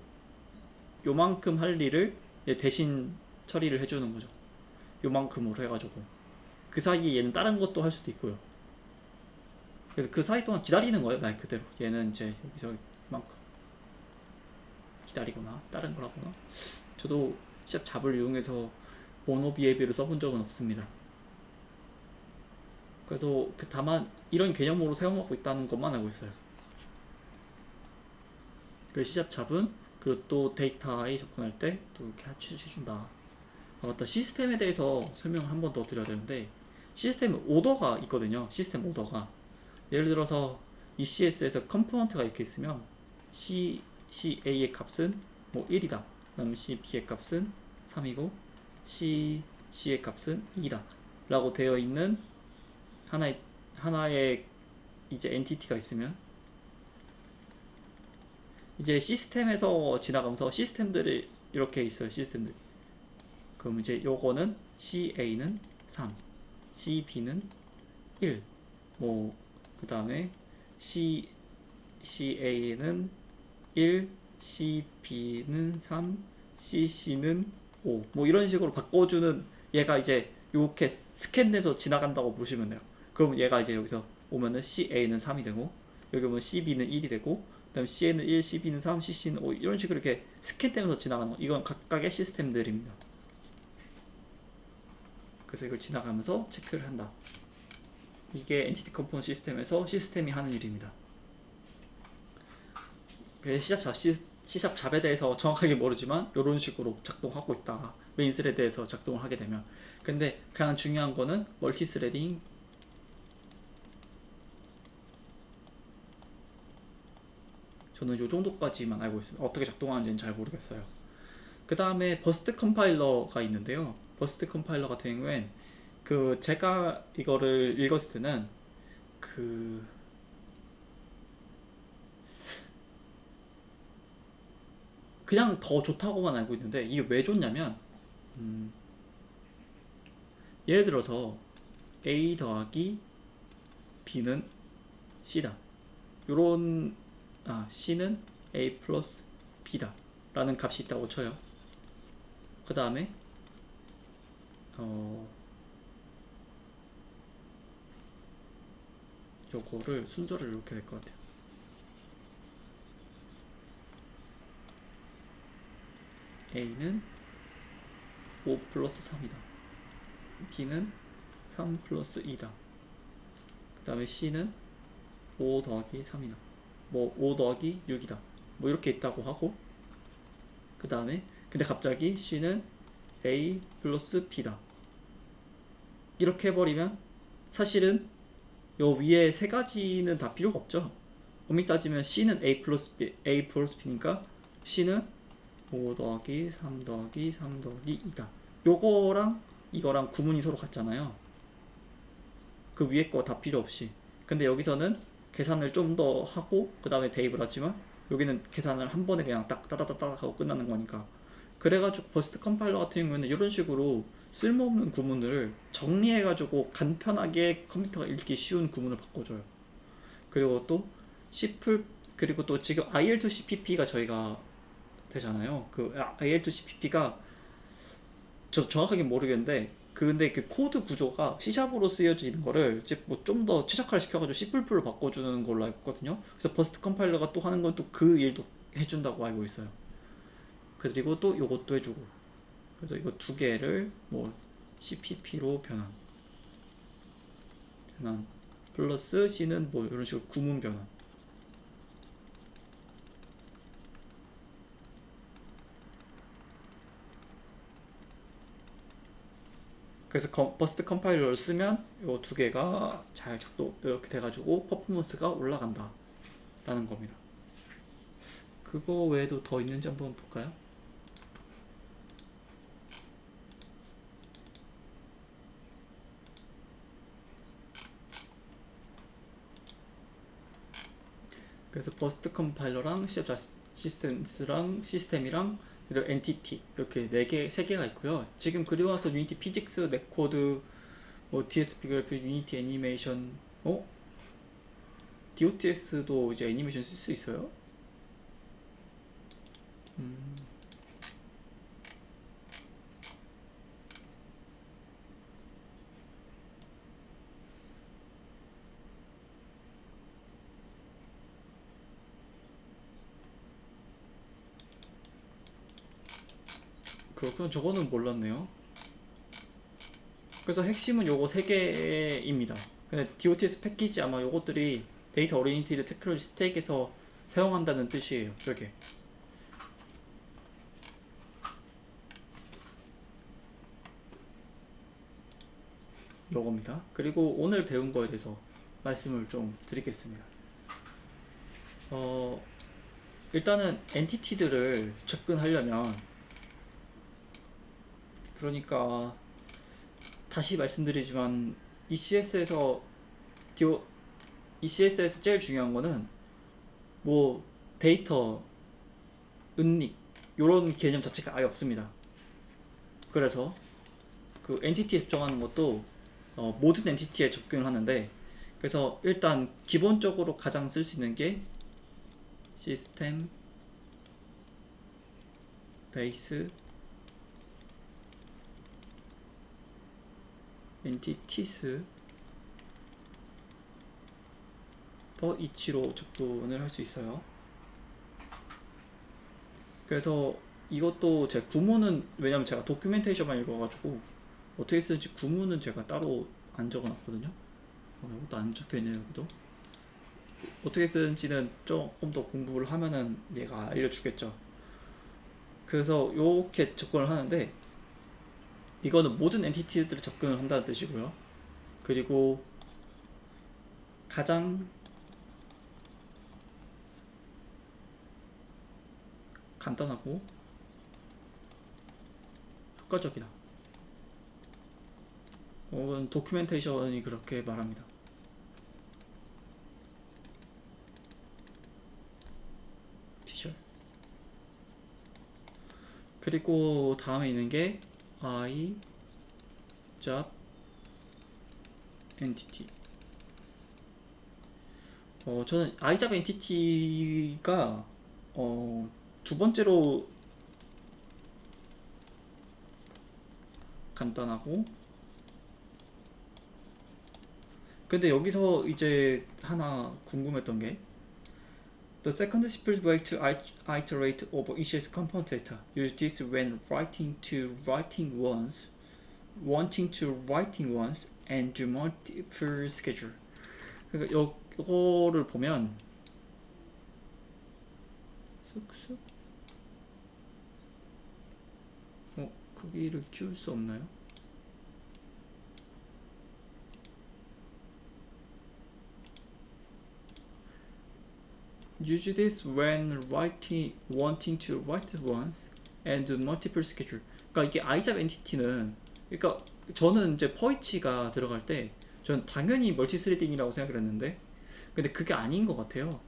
요만큼 할 일을 얘 대신 처리를 해주는 거죠. 요만큼으로 해가지고 그 사이에 얘는 다른 것도 할 수도 있고요. 그래서 그 사이 동안 기다리는 거예요. 말 그대로 얘는 이제 여기서 이만큼 기다리거나 다른 걸 하거나. 저도 C# 잡을 이용해서 모노비헤비를 써본 적은 없습니다. 그래서 다만 이런 개념으로 사용하고 있다는 것만 알고 있어요. 그래서 C# 잡은 그리고 또 데이터에 접근할 때 또 이렇게 해준다. 맞다. 시스템에 대해서 설명을 한 번 더 드려야 되는데 시스템 오더가 있거든요. 시스템 오더가 예를 들어서 ECS에서 컴포넌트가 이렇게 있으면 CA의 값은 뭐 1이다. 그다음 CB의 값은 3이고 C의 값은 2다. 라고 되어 있는 하나의 이제 엔티티가 있으면 이제 시스템에서 지나가면서 시스템들이 이렇게 있어요. 시스템들. 그럼 이제 요거는 CA는 3, CB는 1, 뭐 그 다음에 CA는 1, CB는 3, CC는 5. 뭐 이런 식으로 바꿔주는 얘가 이제 이렇게 스캔돼서 지나간다고 보시면 돼요. 그럼 얘가 이제 여기서 오면은 CA는 3이 되고 여기 오면 CB는 1이 되고 그다음 CA는 1, CB는 3, CC는 5 이런 식으로 이렇게 스캔되면서 지나가는 거. 이건 각각의 시스템들입니다. 그래서 이걸 지나가면서 체크를 한다. 이게 엔티티 컴포넌트 시스템에서 시스템이 하는 일입니다. C샵 잡에 대해서 정확하게 모르지만 이런 식으로 작동하고 있다. 메인 스레드에서 작동을 하게 되면. 근데 가장 중요한 거는 멀티 스레딩. 저는 이 정도까지만 알고 있습니다. 어떻게 작동하는지는 잘 모르겠어요. 그 다음에 버스트 컴파일러가 있는데요. 버스트 컴파일러 같은 경우엔 그 제가 이거를 읽었을 때는 그냥 더 좋다고만 알고 있는데 이게 왜 좋냐면 예를 들어서 A 더하기 B는 C다. 요런 C는 A 플러스 B다 라는 값이 있다고 쳐요. 그 다음에 요거를 순서를 이렇게 될 것 같아요. A는 5 플러스 3이다. B는 3 플러스 2다. 그 다음에 C는 5 더하기 3이다. 뭐 5 더하기 6이다. 뭐 이렇게 있다고 하고 그 다음에 근데 갑자기 C는 A 플러스 B다. 이렇게 해버리면 사실은 요 위에 세 가지는 다 필요가 없죠. 엄밀히 따지면 C는 A 플러스 B니까 C는 5 더하기 3 더하기 3 더하기 2다. 요거랑 이거랑 구문이 서로 같잖아요. 그 위에 거 다 필요 없이. 근데 여기서는 계산을 좀 더 하고 그 다음에 대입을 하지만 여기는 계산을 한 번에 그냥 딱 따다다닥 하고 끝나는 거니까. 그래가지고 버스트 컴파일러 같은 경우는 이런 식으로 쓸모없는 구문을 정리해가지고 간편하게 컴퓨터가 읽기 쉬운 구문을 바꿔줘요. 그리고 또 그리고 또 지금 IL2CPP가 저희가 되잖아요. 그 IL2CPP가 저 정확하게 모르겠는데 근데 그 코드 구조가 C샵으로 쓰여지는 거를 이제 뭐 좀 더 최적화를 시켜가지고 C++로 바꿔주는 걸로 알고 있거든요. 그래서 버스트 컴파일러가 또 하는 건 또 그 일도 해준다고 알고 있어요. 그리고 또 요것도 해주고. 그래서 이거 두 개를 뭐 CPP로 변환 플러스 C는 뭐 이런 식으로 구문 변환. 그래서 버스트 컴파일러를 쓰면 이 두 개가 잘 작동 이렇게 돼가지고 퍼포먼스가 올라간다 라는 겁니다. 그거 외에도 더 있는지 한번 볼까요? 그래서 버스트 컴파일러랑 시스템스랑 시스템이랑 그리고 엔티티 이렇게 세 개가 있고요. 지금 그리고 와서 유니티 피직스, 넷코드, 뭐 DSP 그래프, 유니티 애니메이션, DOTS도 이제 애니메이션 쓸 수 있어요. 그렇구나. 저거는 몰랐네요. 그래서 핵심은 요거 세 개입니다. 근데 DOTS 패키지 아마 요것들이 데이터 오리엔티드 테크놀로지 스택에서 사용한다는 뜻이에요. 저게. 요겁니다. 그리고 오늘 배운 거에 대해서 말씀을 좀 드리겠습니다. 일단은 엔티티들을 접근하려면, 그러니까 다시 말씀드리지만 ECS에서 ECS에서 제일 중요한 거는 뭐 데이터, 은닉 요런 개념 자체가 아예 없습니다. 그래서 그 엔티티에 접종하는 것도 모든 엔티티에 접근을 하는데, 그래서 일단 기본적으로 가장 쓸 수 있는 게 시스템 베이스 엔티티스 퍼 이치로 접근을 할 수 있어요. 그래서 이것도 제 구문은, 왜냐면 제가 도큐멘테이션만 읽어가지고 어떻게 쓰는지 구문은 제가 따로 안 적어놨거든요. 이것도 안 적혀있네요. 여기도 어떻게 쓰는지는 조금 더 공부를 하면은 얘가 알려주겠죠. 그래서 이렇게 접근을 하는데, 이거는 모든 엔티티들을 접근을 한다는 뜻이고요. 그리고 가장 간단하고 효과적이다. 이건 도큐멘테이션이 그렇게 말합니다. 피셜. 그리고 다음에 있는 게 I job entity. 저는 I job entity가 두 번째로 간단하고, 근데 여기서 이제 하나 궁금했던 게, The second simplest way to iterate over each component data. Use this when writing to writing once, wanting to writing once, and do multiple schedule. 그러니까 이거를 보면 쑥쑥 크기를 키울 수 없나요? Use this when wanting to write once and do multiple schedule. 그러니까 이게 i잡 엔티티는, 그러니까 저는 이제 퍼이치가 들어갈 때 저는 당연히 멀티스레딩이라고 생각을 했는데, 근데 그게 아닌 것 같아요.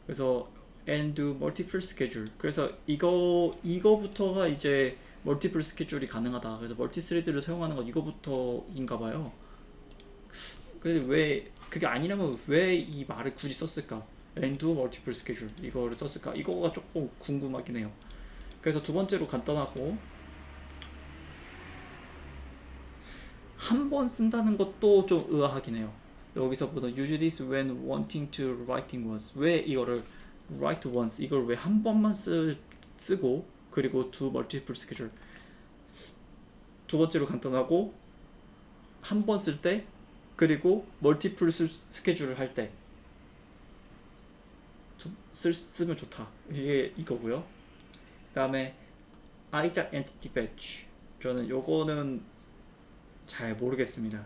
그래서 and do multiple schedule. 그래서 이거부터가 이제 멀티플 스케줄이 가능하다. 그래서 멀티스레드를 사용하는 건 이거부터인가 봐요. 근데 왜 그게 아니라면 왜 이 말을 굳이 썼을까? and do multiple schedule 이거를 썼을까? 이거가 조금 궁금하긴 해요. 그래서 두 번째로 간단하고, 한 번 쓴다는 것도 좀 의아하긴 해요. 여기서 보던 use this when wanting to writing once, 왜 이거를 write once, 이걸 왜 한 번만 쓰고, 그리고 do multiple schedule. 두 번째로 간단하고, 한 번 쓸 때, 그리고 멀티플 스케줄을 할 때 쓰면 좋다. 이게 이거고요. 그 다음에 i잡 entity batch. 저는 요거는 잘 모르겠습니다.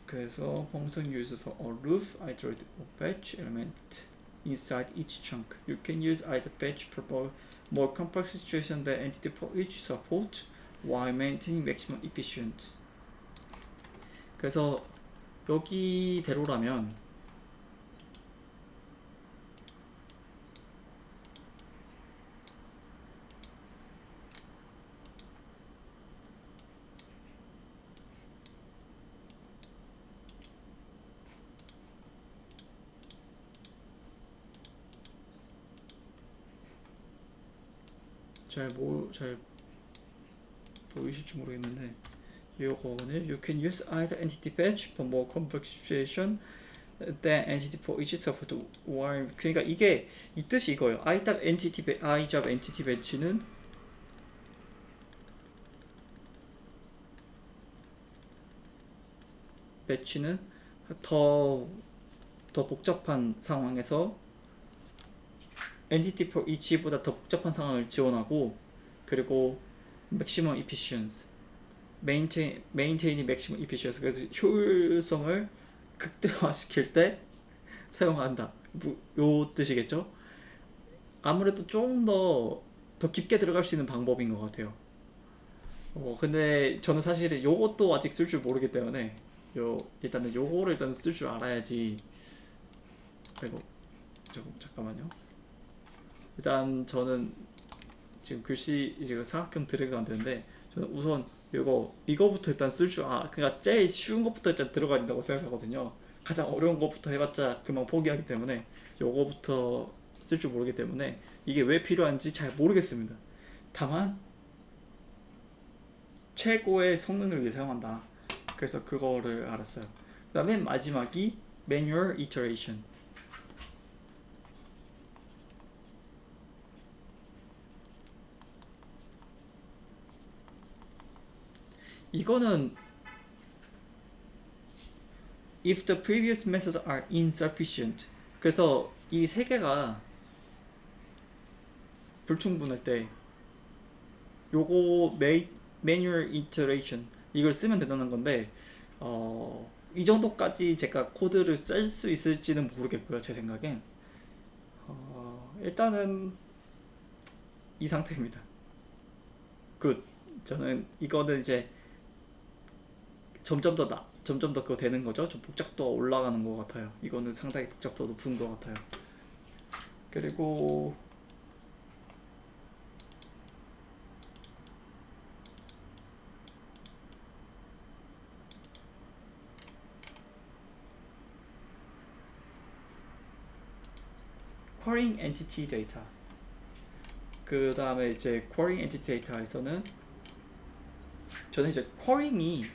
그래서 function used for a loop iterated batch element inside each chunk. You can use either batch for more complex situation than entity for each support while maintaining maximum efficient. 그래서 여기대로라면 잘 보이실지 모르겠는데, 요거는 you can use either entity batch for more complex situation than entity for each support while. 그러니까 이게 이 뜻이 이거예요. i잡 entity batch는 더 복잡한 상황에서 entity for each보다 더 복잡한 상황을 지원하고, 그리고 maximum efficiency, maintaining maximum efficiency. 그래서 효율성을 극대화시킬 때 사용한다. 요 뜻이겠죠? 아무래도 좀 더 깊게 들어갈 수 있는 방법인 것 같아요. 근데 저는 사실 요것도 아직 쓸 줄 모르기 때문에 일단은 요거를 일단 쓸 줄 알아야지. 아이고, 잠깐만요. 일단 저는 지금 글씨 이제 사각형 드래그가 안 되는데, 저는 우선 이거부터 일단 쓸 줄 그러니까 제일 쉬운 것부터 일단 들어가야 된다고 생각하거든요. 가장 어려운 것부터 해봤자 그만 포기하기 때문에 요거부터 쓸 줄 모르기 때문에 이게 왜 필요한지 잘 모르겠습니다. 다만 최고의 성능을 위해 사용한다. 그래서 그거를 알았어요. 그 다음에 마지막이 manual iteration. 이거는 if the previous methods are insufficient. 그래서 이 세 개가 불충분할 때 요거 manual iteration 이걸 쓰면 된다는 건데, 이 정도까지 제가 코드를 쓸 수 있을지는 모르겠고요. 제 생각엔 일단은 이 상태입니다. 굿. 저는 이거는 이제 점점 더 그거 되는 거죠. 좀 복잡도가 올라가는 것 같아요. 이거는 상당히 복잡도가 높은 것 같아요. 그리고 querying entity data. 그 다음에 이제 querying entity data에서는 저는 이제 querying이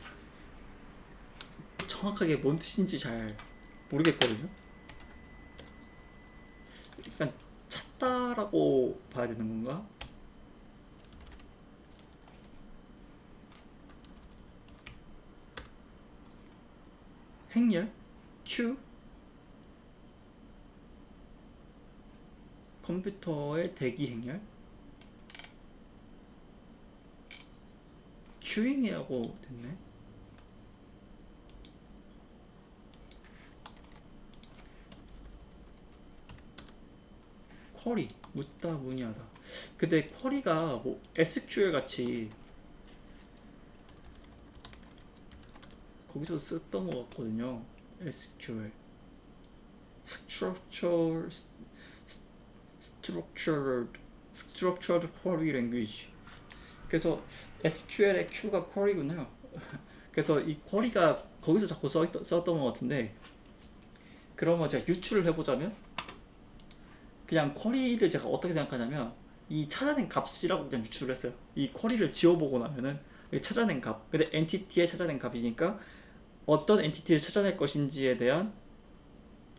정확하게 뭔 뜻인지 잘 모르겠거든요. 약간 찾다라고 봐야 되는 건가? 행렬? q? 컴퓨터의 대기 행렬? 큐잉이라고 됐네. 쿼리, 묻다 문의하다. 근데 쿼리가 뭐 SQL 같이 거기서 썼던 것 같거든요. SQL Structured Query Language. 그래서 SQL의 Q가 쿼리군요. 그래서 이 쿼리가 거기서 자꾸 썼던 것 같은데, 그러면 제가 유출을 해보자면 그냥 쿼리를 제가 어떻게 생각하냐면 이 찾아낸 값이라고 그냥 유출을 했어요. 이 쿼리를 지워보고 나면은 찾아낸 값, 근데 엔티티에 찾아낸 값이니까 어떤 엔티티를 찾아낼 것인지에 대한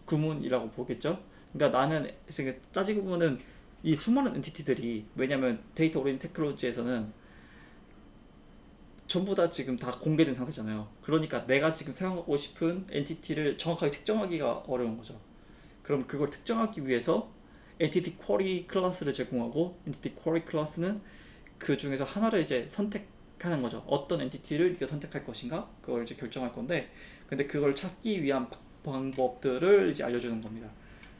구문이라고 보겠죠. 그러니까 나는 따지고 보면은 이 수많은 엔티티들이, 왜냐면 데이터 오리엔티드 테크놀로지에서는 전부 다 지금 다 공개된 상태잖아요. 그러니까 내가 지금 사용하고 싶은 엔티티를 정확하게 특정하기가 어려운 거죠. 그럼 그걸 특정하기 위해서 엔티티 쿼리 클래스를 제공하고, 엔티티 쿼리 클래스는 그 중에서 하나를 이제 선택하는 거죠. 어떤 엔티티를 네가 선택할 것인가, 그걸 이제 결정할 건데, 근데 그걸 찾기 위한 방법들을 이제 알려주는 겁니다.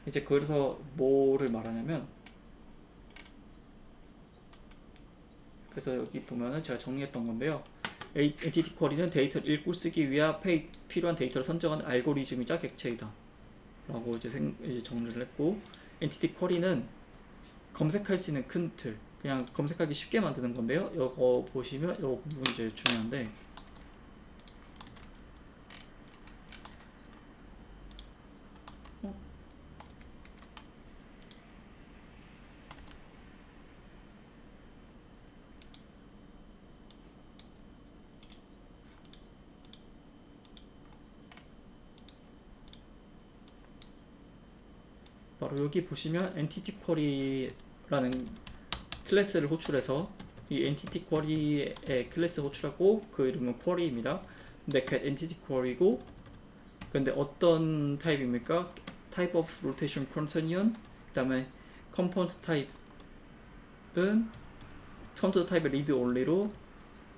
이제 그래서 뭐를 말하냐면, 그래서 여기 보면은 제가 정리했던 건데요. 엔티티 쿼리는 데이터를 읽고 쓰기 위해 필요한 데이터를 선정하는 알고리즘이자 객체이다 라고 이제 정리를 했고, 엔티티 쿼리는 검색할 수 있는 큰 틀, 그냥 검색하기 쉽게 만드는 건데요. 이거 보시면 이 부분이 제일 중요한데, 바로 여기 보시면 엔티티 쿼리라는 클래스를 호출해서, 이 엔티티 쿼리의 클래스 호출하고 그 이름은 쿼리입니다. 근데 그 엔티티 쿼리고, 근데 어떤 타입입니까? Type of rotation quaternion. 그 다음에 component 타입은 컴퓨터 타입의 read only로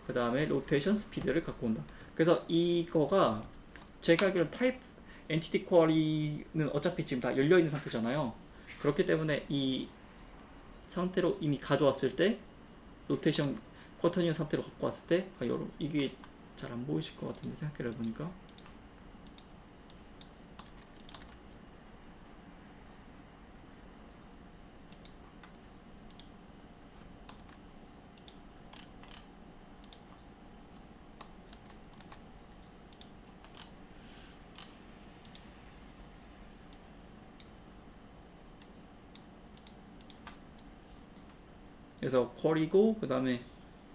그 다음에 로테이션 스피드를 갖고 온다. 그래서 이거가 제가 알기로 타입 엔티티 쿼리는 어차피 지금 다 열려 있는 상태잖아요. 그렇기 때문에 이 상태로 이미 가져왔을 때 로테이션 쿼터니언 상태로 갖고 왔을 때 여러분 이게 잘 안 보이실 것 같은데 생각해 보니까 그래서 쿼리고 그 다음에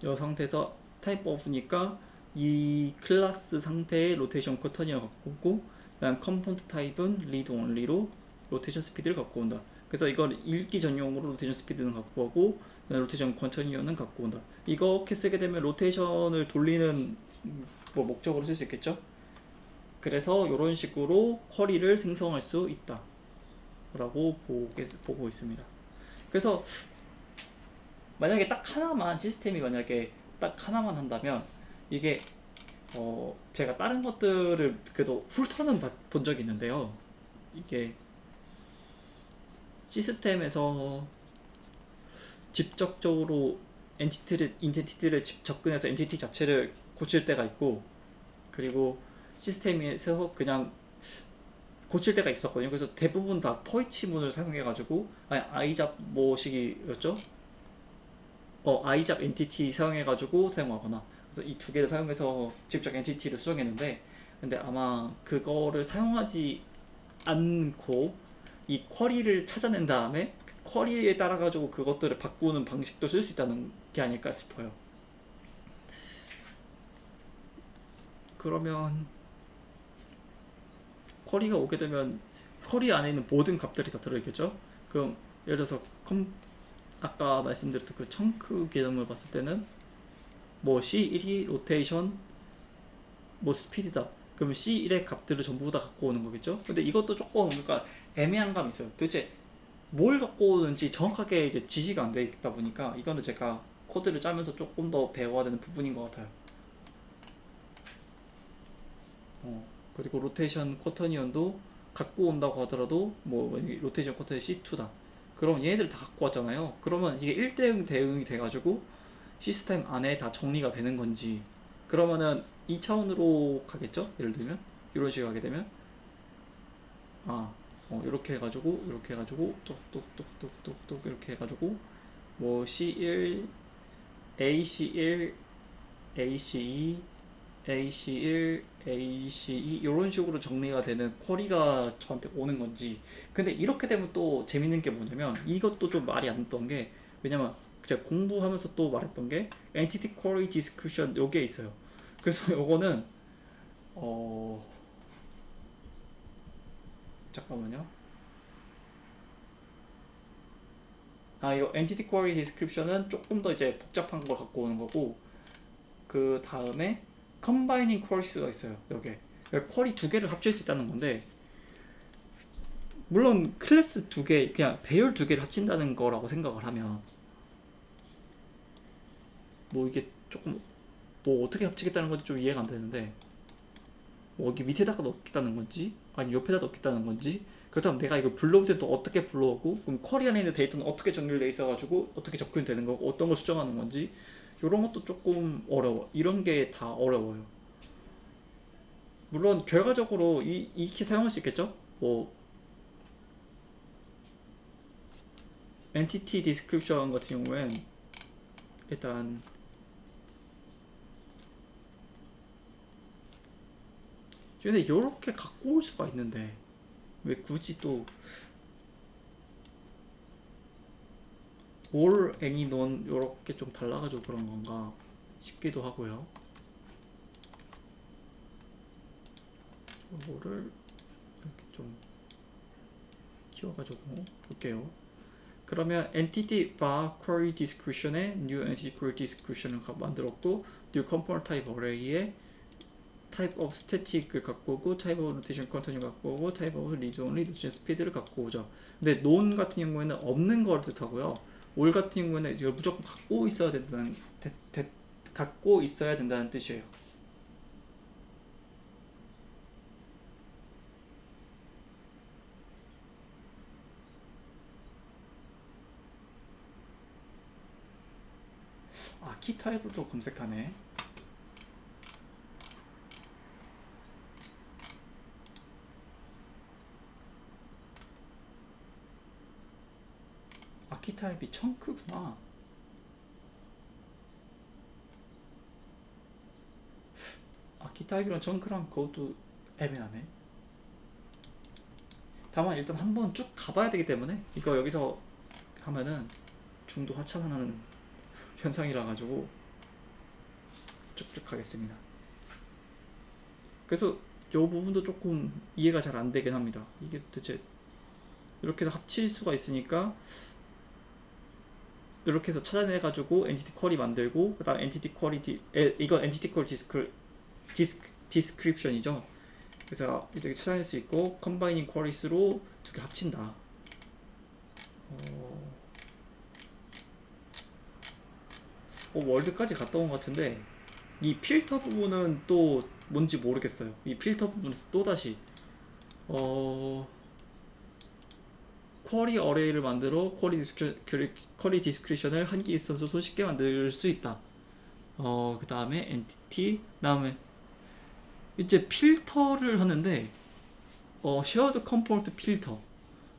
이 상태에서 타입 of니까 이 클래스 상태의 로테이션 쿼터니언 갖고 오고 그다음 컴포넌트 타입은 리드 온리로 로테이션 스피드를 갖고 온다. 그래서 이걸 읽기 전용으로 로테이션 스피드는 갖고 오고 로테이션 쿼터니언은 갖고 온다. 이렇게 쓰게 되면 로테이션을 돌리는 뭐 목적으로 쓸 수 있겠죠. 그래서 이런 식으로 쿼리를 생성할 수 있다 라고 보고 있습니다. 그래서 만약에 딱 하나만 시스템이 만약에 딱 하나만 한다면 이게 제가 다른 것들을 그래도 훑어는 본 적이 있는데요. 이게 시스템에서 직접적으로 엔티티를 접근해서 엔티티 자체를 고칠 때가 있고, 그리고 시스템에서 그냥 고칠 때가 있었거든요. 그래서 대부분 다 포이치문을 사용해가지고 아이잡 뭐식이었죠? 아이잡 엔티티 사용해가지고 사용하거나, 그래서 이 두 개를 사용해서 직접 엔티티를 수정했는데, 근데 아마 그거를 사용하지 않고 이 쿼리를 찾아낸 다음에 그 쿼리에 따라 가지고 그것들을 바꾸는 방식도 쓸 수 있다는 게 아닐까 싶어요. 그러면 쿼리가 오게 되면 쿼리 안에 있는 모든 값들이 다 들어있겠죠? 그럼 예를 들어서 아까 말씀드렸던 그 청크 개념을 봤을 때는 뭐 C1이 로테이션 뭐 스피드다. 그러면 C1의 값들을 전부 다 갖고 오는 거겠죠? 근데 이것도 조금 그러니까 애매한 감이 있어요. 도대체 뭘 갖고 오는지 정확하게 이제 지시가 안 돼 있다 보니까 이거는 제가 코드를 짜면서 조금 더 배워야 되는 부분인 것 같아요. 그리고 로테이션 쿼터니언도 갖고 온다고 하더라도 뭐 로테이션 쿼터니언 C2다. 그럼 얘네들 다 갖고 왔잖아요. 그러면 이게 1대1 대응이 돼가지고 시스템 안에 다 정리가 되는 건지, 그러면은 2차원으로 가겠죠? 예를 들면 이런 식으로 하게 되면 이렇게 해가지고 똑똑똑똑똑똑 이렇게 해가지고 뭐 C1, AC1, AC2, AC1, AC2 이런 식으로 정리가 되는 쿼리가 저한테 오는 건지. 근데 이렇게 되면 또 재밌는 게 뭐냐면, 이것도 좀 말이 안 됐던 게, 왜냐면 제가 공부하면서 또 말했던 게 Entity Query Description 요게 있어요. 그래서 요거는 잠깐만요. 이거 Entity Query Description은 조금 더 이제 복잡한 걸 갖고 오는 거고, 그 다음에 Combining Queries가 있어요. 여기에 쿼리 두 개를 합칠 수 있다는 건데, 물론 클래스 두 개, 그냥 배열 두 개를 합친다는 거라고 생각을 하면 뭐 이게 조금 뭐 어떻게 합치겠다는 건지 좀 이해가 안 되는데, 뭐 여기 밑에다가 넣겠다는 건지 아니 옆에다 넣겠다는 건지, 그렇다면 내가 이걸 불러올 때 또 어떻게 불러오고, 그럼 쿼리 안에 있는 데이터는 어떻게 정렬돼 있어가지고 어떻게 접근이 되는 거고 어떤 걸 수정하는 건지, 이런 것도 조금 어려워. 이런 게 다 어려워요. 물론 결과적으로 이렇게 사용할 수 있겠죠? 뭐 엔티티 디스크립션 같은 경우엔 일단 근데 이렇게 갖고 올 수가 있는데 왜 굳이 또 all, any, none 이렇게 좀 달라가지고 그런 건가 싶기도 하고요. 이거를 이렇게 좀 키워가지고 볼게요. 그러면 entity var query description에 new entity query description을 만들었고, new component type array에 type of static을 갖고 오고, type of rotation continue 갖고 오고, type of read only rotation speed를 갖고 오죠. 근데 non 같은 경우에는 없는 걸 뜻하고요. all 같은 경우에는 이거 무조건 갖고 있어야 된다는 갖고 있어야 된다는 뜻이에요. 아키타입으로 검색하네. 아키타입이 청크구나. 아키타입이랑 청크랑 그것도 애매하네. 다만 일단 한번 쭉 가봐야 되기 때문에 이거 여기서 하면은 중도 하차하는 현상이라 가지고 쭉쭉 하겠습니다. 그래서 요 부분도 조금 이해가 잘 안 되긴 합니다. 이게 도대체 이렇게 해서 합칠 수가 있으니까 이렇게 해서 찾아내 가지고 엔티티 쿼리 만들고 그다음 엔티티 쿼리 이건 엔티티 쿼리 디스크립션이죠. 그래서 이렇게 찾아낼 수 있고 컴바이닝 쿼리스로 두 개 합친다. 월드까지 갔다 온 것 같은데 이 필터 부분은 또 뭔지 모르겠어요. 이 필터 부분에서 또 다시 쿼리 어레이를 만들어 쿼리 디스크리션을 한 개 있어서 손쉽게 만들 수 있다. 그 다음에 엔티티, 다음에 이제 필터를 하는데 쉐어드 컴포넌트 필터.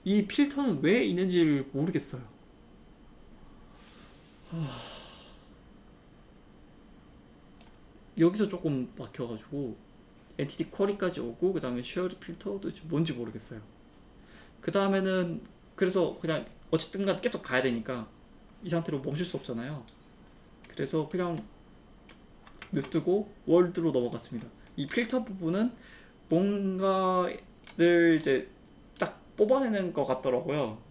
이 필터는 왜 있는지 모르겠어요. 여기서 조금 막혀가지고 엔티티 쿼리까지 오고 그 다음에 쉐어드 필터도 뭔지 모르겠어요. 그 다음에는 그래서 그냥 어쨌든 간 계속 가야 되니까 이 상태로 멈출 수 없잖아요. 그래서 그냥 냅두고 월드로 넘어갔습니다. 이 필터 부분은 뭔가를 이제 딱 뽑아내는 것 같더라고요.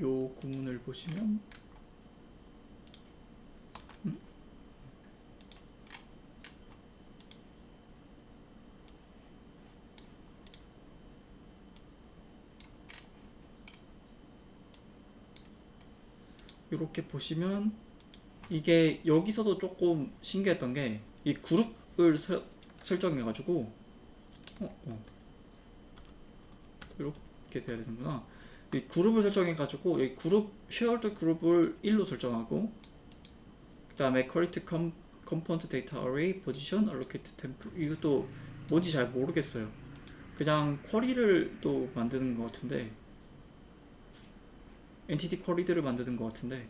요 구문을 보시면 이렇게 보시면 이게 여기서도 조금 신기했던 게 이 그룹을 설정해 가지고 이렇게 돼야 되는구나. 이 그룹을 설정해 가지고 여기 그룹 쉐어드 그룹을 1로 설정하고 그 다음에 퀄리티 컴포넌트 데이터 어레이 포지션 알로케이트 템플 이것도 뭔지 잘 모르겠어요. 그냥 쿼리를 또 만드는 것 같은데 엔티티 쿼리들을 만드는 것 같은데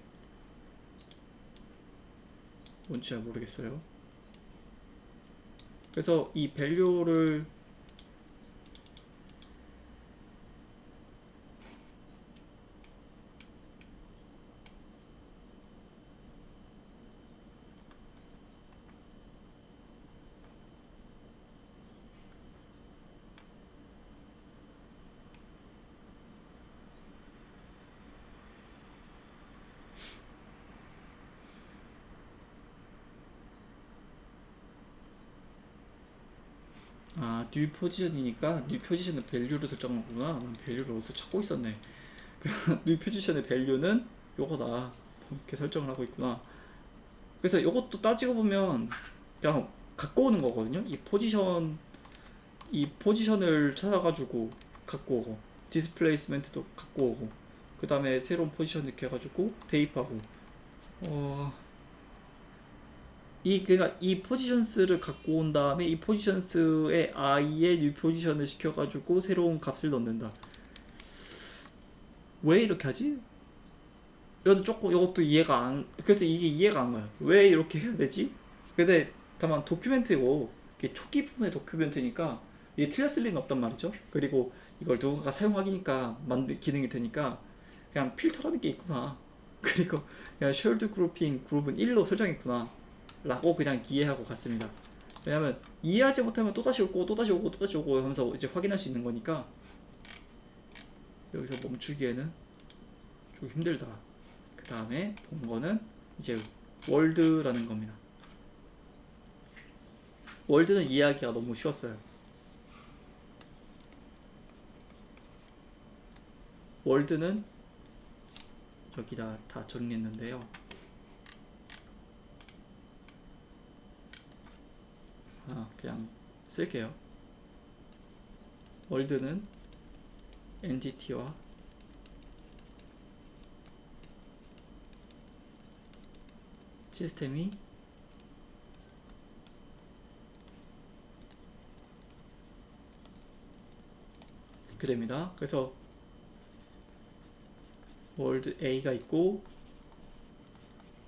뭔지 잘 모르겠어요. 그래서 이 밸류를 뉴 포지션이니까 뉴 포지션의 밸류를 설정한 거구나. 난 밸류를 어디서 찾고 있었네. 뉴 포지션의 밸류는 요거다. 이렇게 설정을 하고 있구나. 그래서 이것도 따지고 보면 그냥 갖고 오는 거거든요. 이 포지션을 찾아가지고 갖고 오고 디스플레이스멘트도 갖고 오고 그 다음에 새로운 포지션 이렇게 해가지고 대입하고 그러니까 이 포지션스를 갖고 온 다음에 이 포지션스의 i에 뉴 포지션을 시켜가지고 새로운 값을 넣는다. 왜 이렇게 하지? 이것도 이해가 안, 그래서 이게 이해가 안 가요. 왜 이렇게 해야 되지? 근데 다만 도큐멘트고, 이게 초기 부분의 도큐멘트니까, 이게 틀렸을 리는 없단 말이죠. 그리고 이걸 누군가 사용하기니까 만든 기능일 테니까, 그냥 필터라는 게 있구나. 그리고 그냥 쉐어드 그룹핑 그룹은 1로 설정했구나. 라고 그냥 이해하고 갔습니다. 왜냐면 이해하지 못하면 또다시 오고 또다시 오고 또다시 오고 하면서 이제 확인할 수 있는 거니까 여기서 멈추기에는 좀 힘들다. 그 다음에 본 거는 이제 월드라는 겁니다. 월드는 이해하기가 너무 쉬웠어요. 월드는 여기다 다 정리했는데요. 그냥 쓸게요. 월드는 엔티티와 시스템이 이렇게 됩니다. 그래서 월드 A가 있고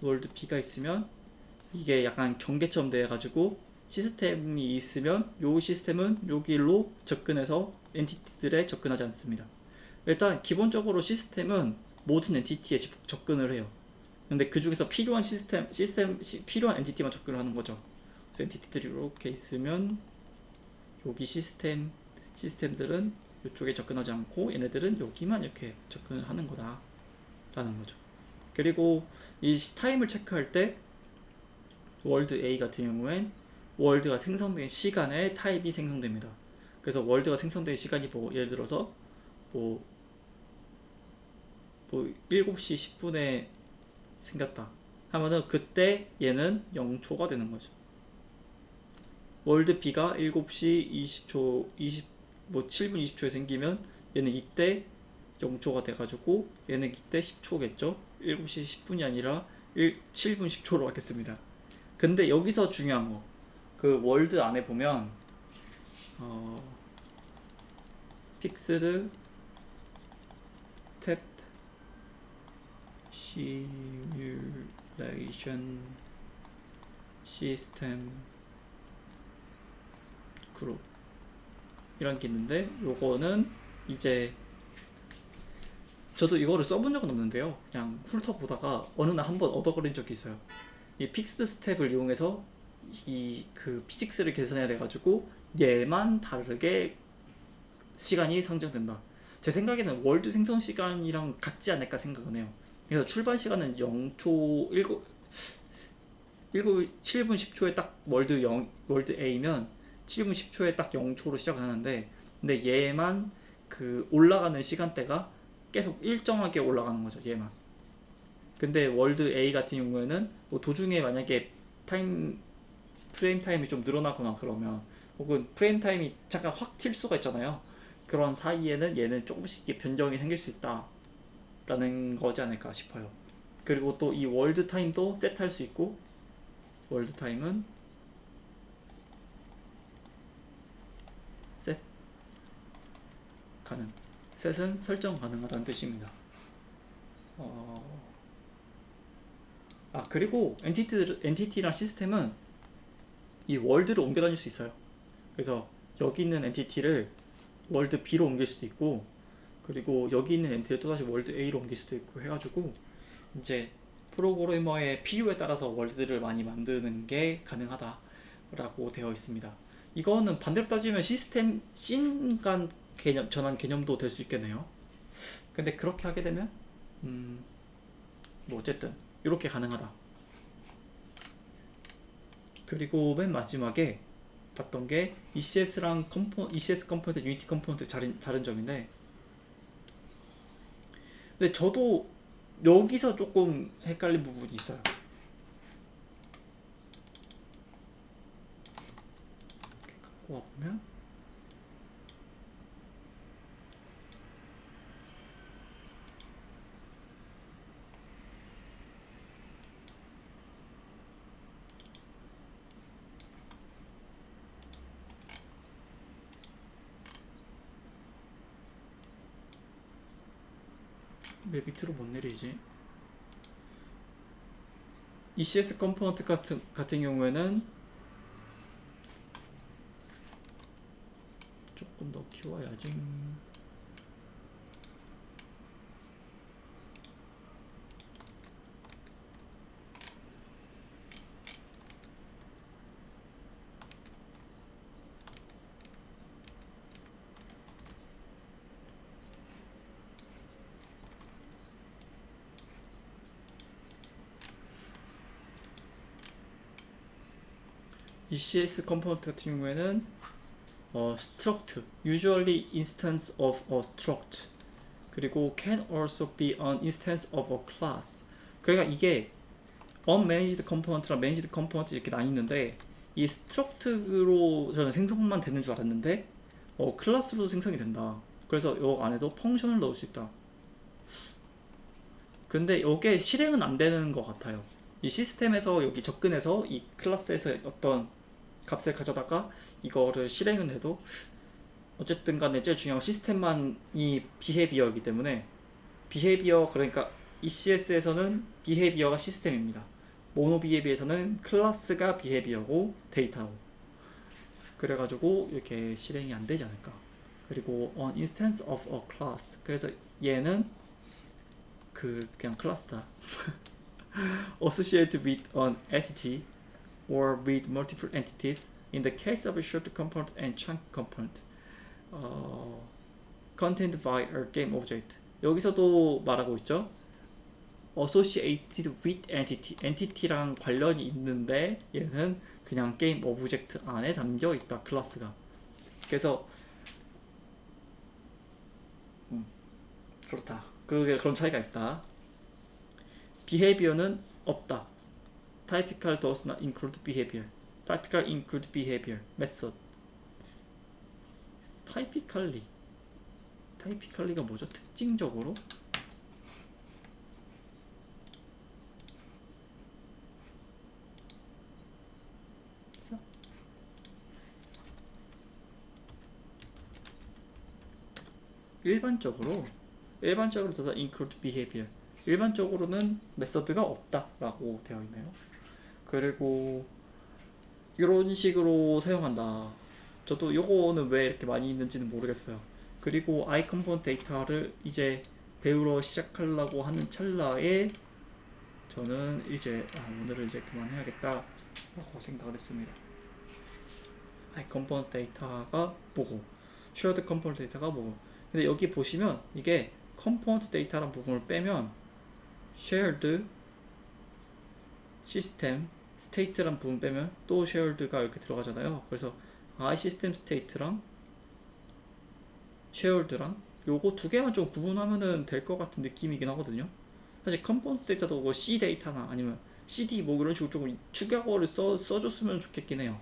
월드 B가 있으면 이게 약간 경계처럼 돼가지고 시스템이 있으면 요 시스템은 요 길로 접근해서 엔티티들에 접근하지 않습니다. 일단 기본적으로 시스템은 모든 엔티티에 접근을 해요. 근데 그 중에서 필요한 필요한 엔티티만 접근을 하는 거죠. 그래서 엔티티들이 이렇게 있으면 여기 시스템들은 이쪽에 접근하지 않고 얘네들은 여기만 이렇게 접근을 하는 거다라는 거죠. 그리고 이 타임을 체크할 때 월드 A 같은 경우엔 월드가 생성된 시간에 타입이 생성됩니다. 그래서 월드가 생성된 시간이 뭐 예를 들어서 뭐 7시 10분에 생겼다 하면은 그때 얘는 0초가 되는 거죠. 월드 B가 7시 20초 7분 20초에 생기면 얘는 이때 0초가 돼가지고 얘는 이때 10초겠죠. 7시 10분이 아니라 7분 10초로 하겠습니다. 근데 여기서 중요한 거, 그 월드 안에 보면 픽스드 탭 시뮬레이션 시스템 그룹 이런 게 있는데, 요거는 이제 저도 이거를 써본 적은 없는데요, 그냥 훑어보다가 어느 날 한번 얻어걸린 적이 있어요. 이 픽스드 스텝을 이용해서 이 그 피직스를 계산해야 돼가지고 얘만 다르게 시간이 상정된다. 제 생각에는 월드 생성 시간이랑 같지 않을까 생각은 해요. 그래서 출발 시간은 0초 7분 10초에 딱 월드 A면 7분 10초에 딱 0초로 시작을 하는데, 근데 얘만 그 올라가는 시간대가 계속 일정하게 올라가는 거죠, 얘만. 근데 월드 A 같은 경우에는 뭐 도중에 만약에 프레임 타임이 좀 늘어나거나 그러면, 혹은 프레임 타임이 잠깐 확 튈 수가 있잖아요. 그런 사이에는 얘는 조금씩 변경이 생길 수 있다라는 거지 않을까 싶어요. 그리고 또 이 월드 타임도 세트할 수 있고, 월드 타임은 셋 가능. 셋은 설정 가능하다는 뜻입니다. 그리고 엔티티랑 시스템은 이 월드를 옮겨 다닐 수 있어요. 그래서 여기 있는 엔티티를 월드 B로 옮길 수도 있고, 그리고 여기 있는 엔티티를 또다시 월드 A로 옮길 수도 있고 해가지고, 이제 프로그래머의 필요에 따라서 월드를 많이 만드는 게 가능하다라고 되어 있습니다. 이거는 반대로 따지면 시스템 씬 간 전환 개념도 될 수 있겠네요. 근데 그렇게 하게 되면 뭐 어쨌든 이렇게 가능하다. 그리고 맨 마지막에 봤던 게 ECS 컴포넌트, 유니티 컴포넌트 다른 점인데, 근데 저도 여기서 조금 헷갈린 부분이 있어요. 이렇게 갖고 와보면 왜 밑으로 못 내리지? ECS 컴포넌트 같은 경우에는 조금 더 키워야지. ECS 컴포넌트 같은 경우에는 struct, usually instance of a struct, 그리고 can also be an instance of a class. 그러니까 이게 unmanaged component랑 managed component 이렇게 나뉘는데, 이 struct로 저는 생성만 되는 줄 알았는데 클래스로도 생성이 된다. 그래서 요 안에도 펑션을 넣을 수 있다. 근데 이게 실행은 안 되는 것 같아요. 이 시스템에서 여기 접근해서 이 클래스에서 어떤 값을 가져다가 이거를 실행은 해도 어쨌든 간에 제일 중요한 시스템만 이 비헤비어이기 때문에, 비헤비어, 그러니까 ECS에서는 비헤비어가 시스템입니다. 모노비에 비해서는 클래스가 비헤비어고 데이터고, 그래가지고 이렇게 실행이 안 되지 않을까. 그리고 an instance of a class, 그래서 얘는 그냥 클래스다. associated with an entity or with multiple entities in the case of a shared component and chunk component contained by a game object. 여기서도 말하고 있죠. associated with entity, entity랑 관련이 있는데 얘는 그냥 게임 오브젝트 안에 담겨 있다, 클래스가. 그래서 그렇다. 그런 차이가 있다. behavior는 없다. typical does not include behavior. typical include behavior method. typically가 뭐죠? 특징적으로? 일반적으로 does not include behavior. 일반적으로는 메서드가 없다라고 되어 있네요. 그리고 이런 식으로 사용한다. 저도 요거는 왜 이렇게 많이 있는지는 모르겠어요. 그리고 I component 데이터를 이제 배우러 시작하려고 하는 찰나에 저는 이제 오늘은 이제 그만해야겠다라고 생각을 했습니다. I component 데이터가 뭐고, shared component 데이터가 뭐고. 근데 여기 보시면 이게 component 데이터라는 부분을 빼면 shared system state라는 부분 빼면 또 shared가 이렇게 들어가잖아요. 그래서 I system state랑 shared랑 요거 두 개만 좀 구분하면은 될 것 같은 느낌이긴 하거든요. 사실 component 데이터도 뭐 C 데이터나 아니면 CD 뭐 이런 식으로 조금 축약어를 써줬으면 좋겠긴 해요.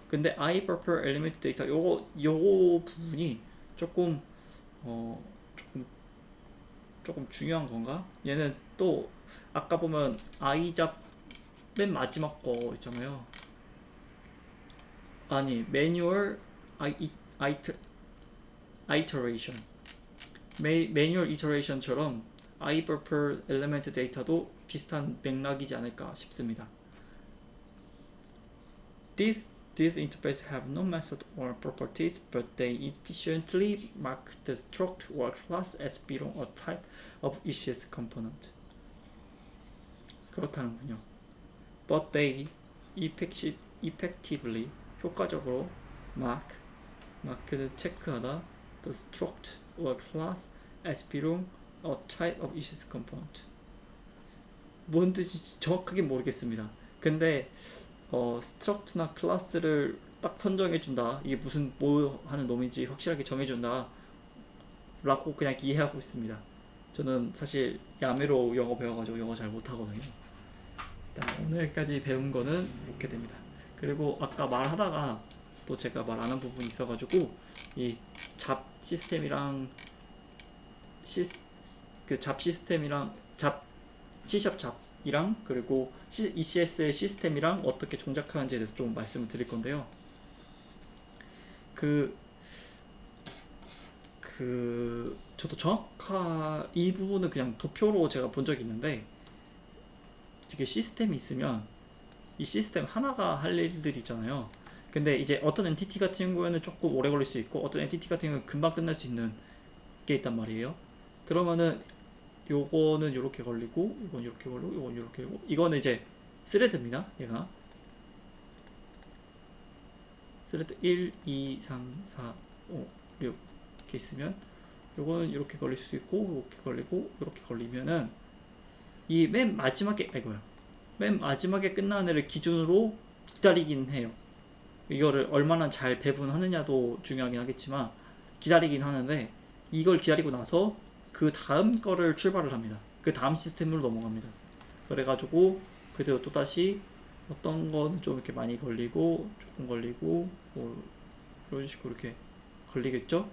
근데 I prefer element 데이터 요거 부분이 조금 조금 중요한 건가? 얘는 또 아까 보면 I 잡 맨 마지막 거 있잖아요. 아니 매뉴얼 iteration, 매뉴얼 iteration처럼 I prefer element 데이터도 비슷한 맥락이지 않을까 싶습니다. These interfaces have no method or properties, but they efficiently mark the struct or class as belong a type of ECS component. 그렇다는군요. But they effectively, 효과적으로 마크는 체크하다 the struct or class as belong a type of ECS component. 뭔 뜻인지 정확하게 모르겠습니다. 근데 struct나 클래스를 딱 선정해준다, 이게 무슨 뭐 하는 놈인지 확실하게 정해준다 라고 그냥 이해하고 있습니다. 저는 사실 야매로 영어 배워가지고 영어 잘 못하거든요. 오늘까지 배운 거는 이렇게 됩니다. 그리고 아까 말하다가 또 제가 말 안 한 부분이 있어가지고 이 잡 시스템이랑 잡 시스템이랑 C샵 잡이랑 그리고 ECS의 시스템이랑 어떻게 동작하는지에 대해서 좀 말씀을 드릴 건데요. 저도 이 부분은 그냥 도표로 제가 본 적이 있는데, 이게 시스템이 있으면 이 시스템 하나가 할 일들이 있잖아요. 근데 이제 어떤 엔티티 같은 경우에는 조금 오래 걸릴 수 있고 어떤 엔티티 같은 경우는 금방 끝날 수 있는 게 있단 말이에요. 그러면은 요거는 요렇게 걸리고 이건 요렇게 걸리고 이건 요렇게 걸리고, 이거는 이제 스레드입니다. 얘가 스레드 1, 2, 3, 4, 5, 6 이렇게 있으면 요거는 이렇게 걸릴 수도 있고 이렇게 걸리고 이렇게 걸리면은 이 맨 마지막에 끝나는 애를 기준으로 기다리긴 해요. 이거를 얼마나 잘 배분하느냐도 중요하긴 하겠지만 기다리긴 하는데, 이걸 기다리고 나서 그 다음 거를 출발을 합니다. 그 다음 시스템으로 넘어갑니다. 그래가지고 그대로 또다시 어떤 거는 좀 이렇게 많이 걸리고 조금 걸리고 뭐 이런 식으로 이렇게 걸리겠죠.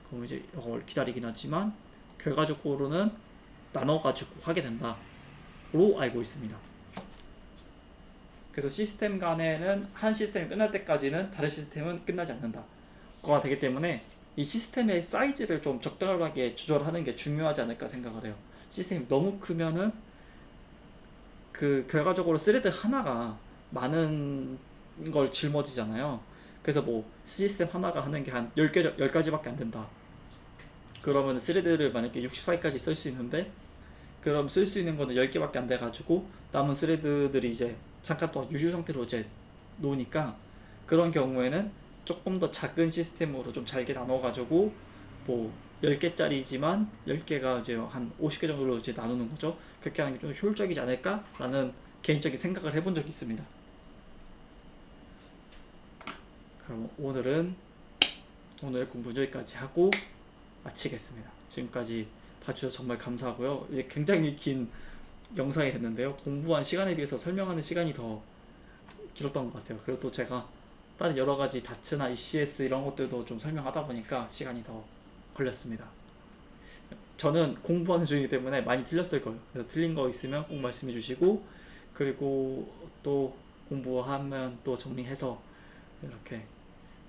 그럼 이제 이걸 기다리긴 하지만 결과적으로는 나눠가지고 하게 된다로 알고 있습니다. 그래서 시스템 간에는 한 시스템이 끝날 때까지는 다른 시스템은 끝나지 않는다 거가 되기 때문에, 이 시스템의 사이즈를 좀 적당하게 조절하는 게 중요하지 않을까 생각을 해요. 시스템이 너무 크면은 그 결과적으로 스레드 하나가 많은 걸 짊어지잖아요. 그래서 뭐 시스템 하나가 하는 게 한 10개, 10가지밖에 안 된다. 그러면 스레드를 만약에 64개까지 쓸 수 있는데, 그럼 쓸 수 있는 거는 10개밖에 안 돼가지고 남은 스레드들이 이제 잠깐 동안 유지 상태로 이제 놓으니까, 그런 경우에는 조금 더 작은 시스템으로 좀 잘게 나눠가지고 뭐 10개짜리지만 10개가 이제 한 50개 정도로 이제 나누는 거죠. 그렇게 하는 게 좀 효율적이지 않을까라는 개인적인 생각을 해본 적이 있습니다. 그럼 오늘 공부 여기까지 하고 마치겠습니다. 지금까지 봐주셔서 정말 감사하고요. 이게 굉장히 긴 영상이 됐는데요. 공부한 시간에 비해서 설명하는 시간이 더 길었던 것 같아요. 그리고 또 제가 다른 여러 가지 다츠나 ECS 이런 것들도 좀 설명하다 보니까 시간이 더 걸렸습니다. 저는 공부하는 중이기 때문에 많이 틀렸을 거예요. 그래서 틀린 거 있으면 꼭 말씀해 주시고, 그리고 또 공부하면 또 정리해서 이렇게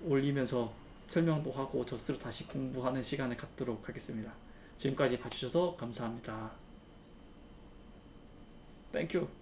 올리면서 설명도 하고 저 스스로 다시 공부하는 시간을 갖도록 하겠습니다. 지금까지 봐주셔서 감사합니다. 땡큐.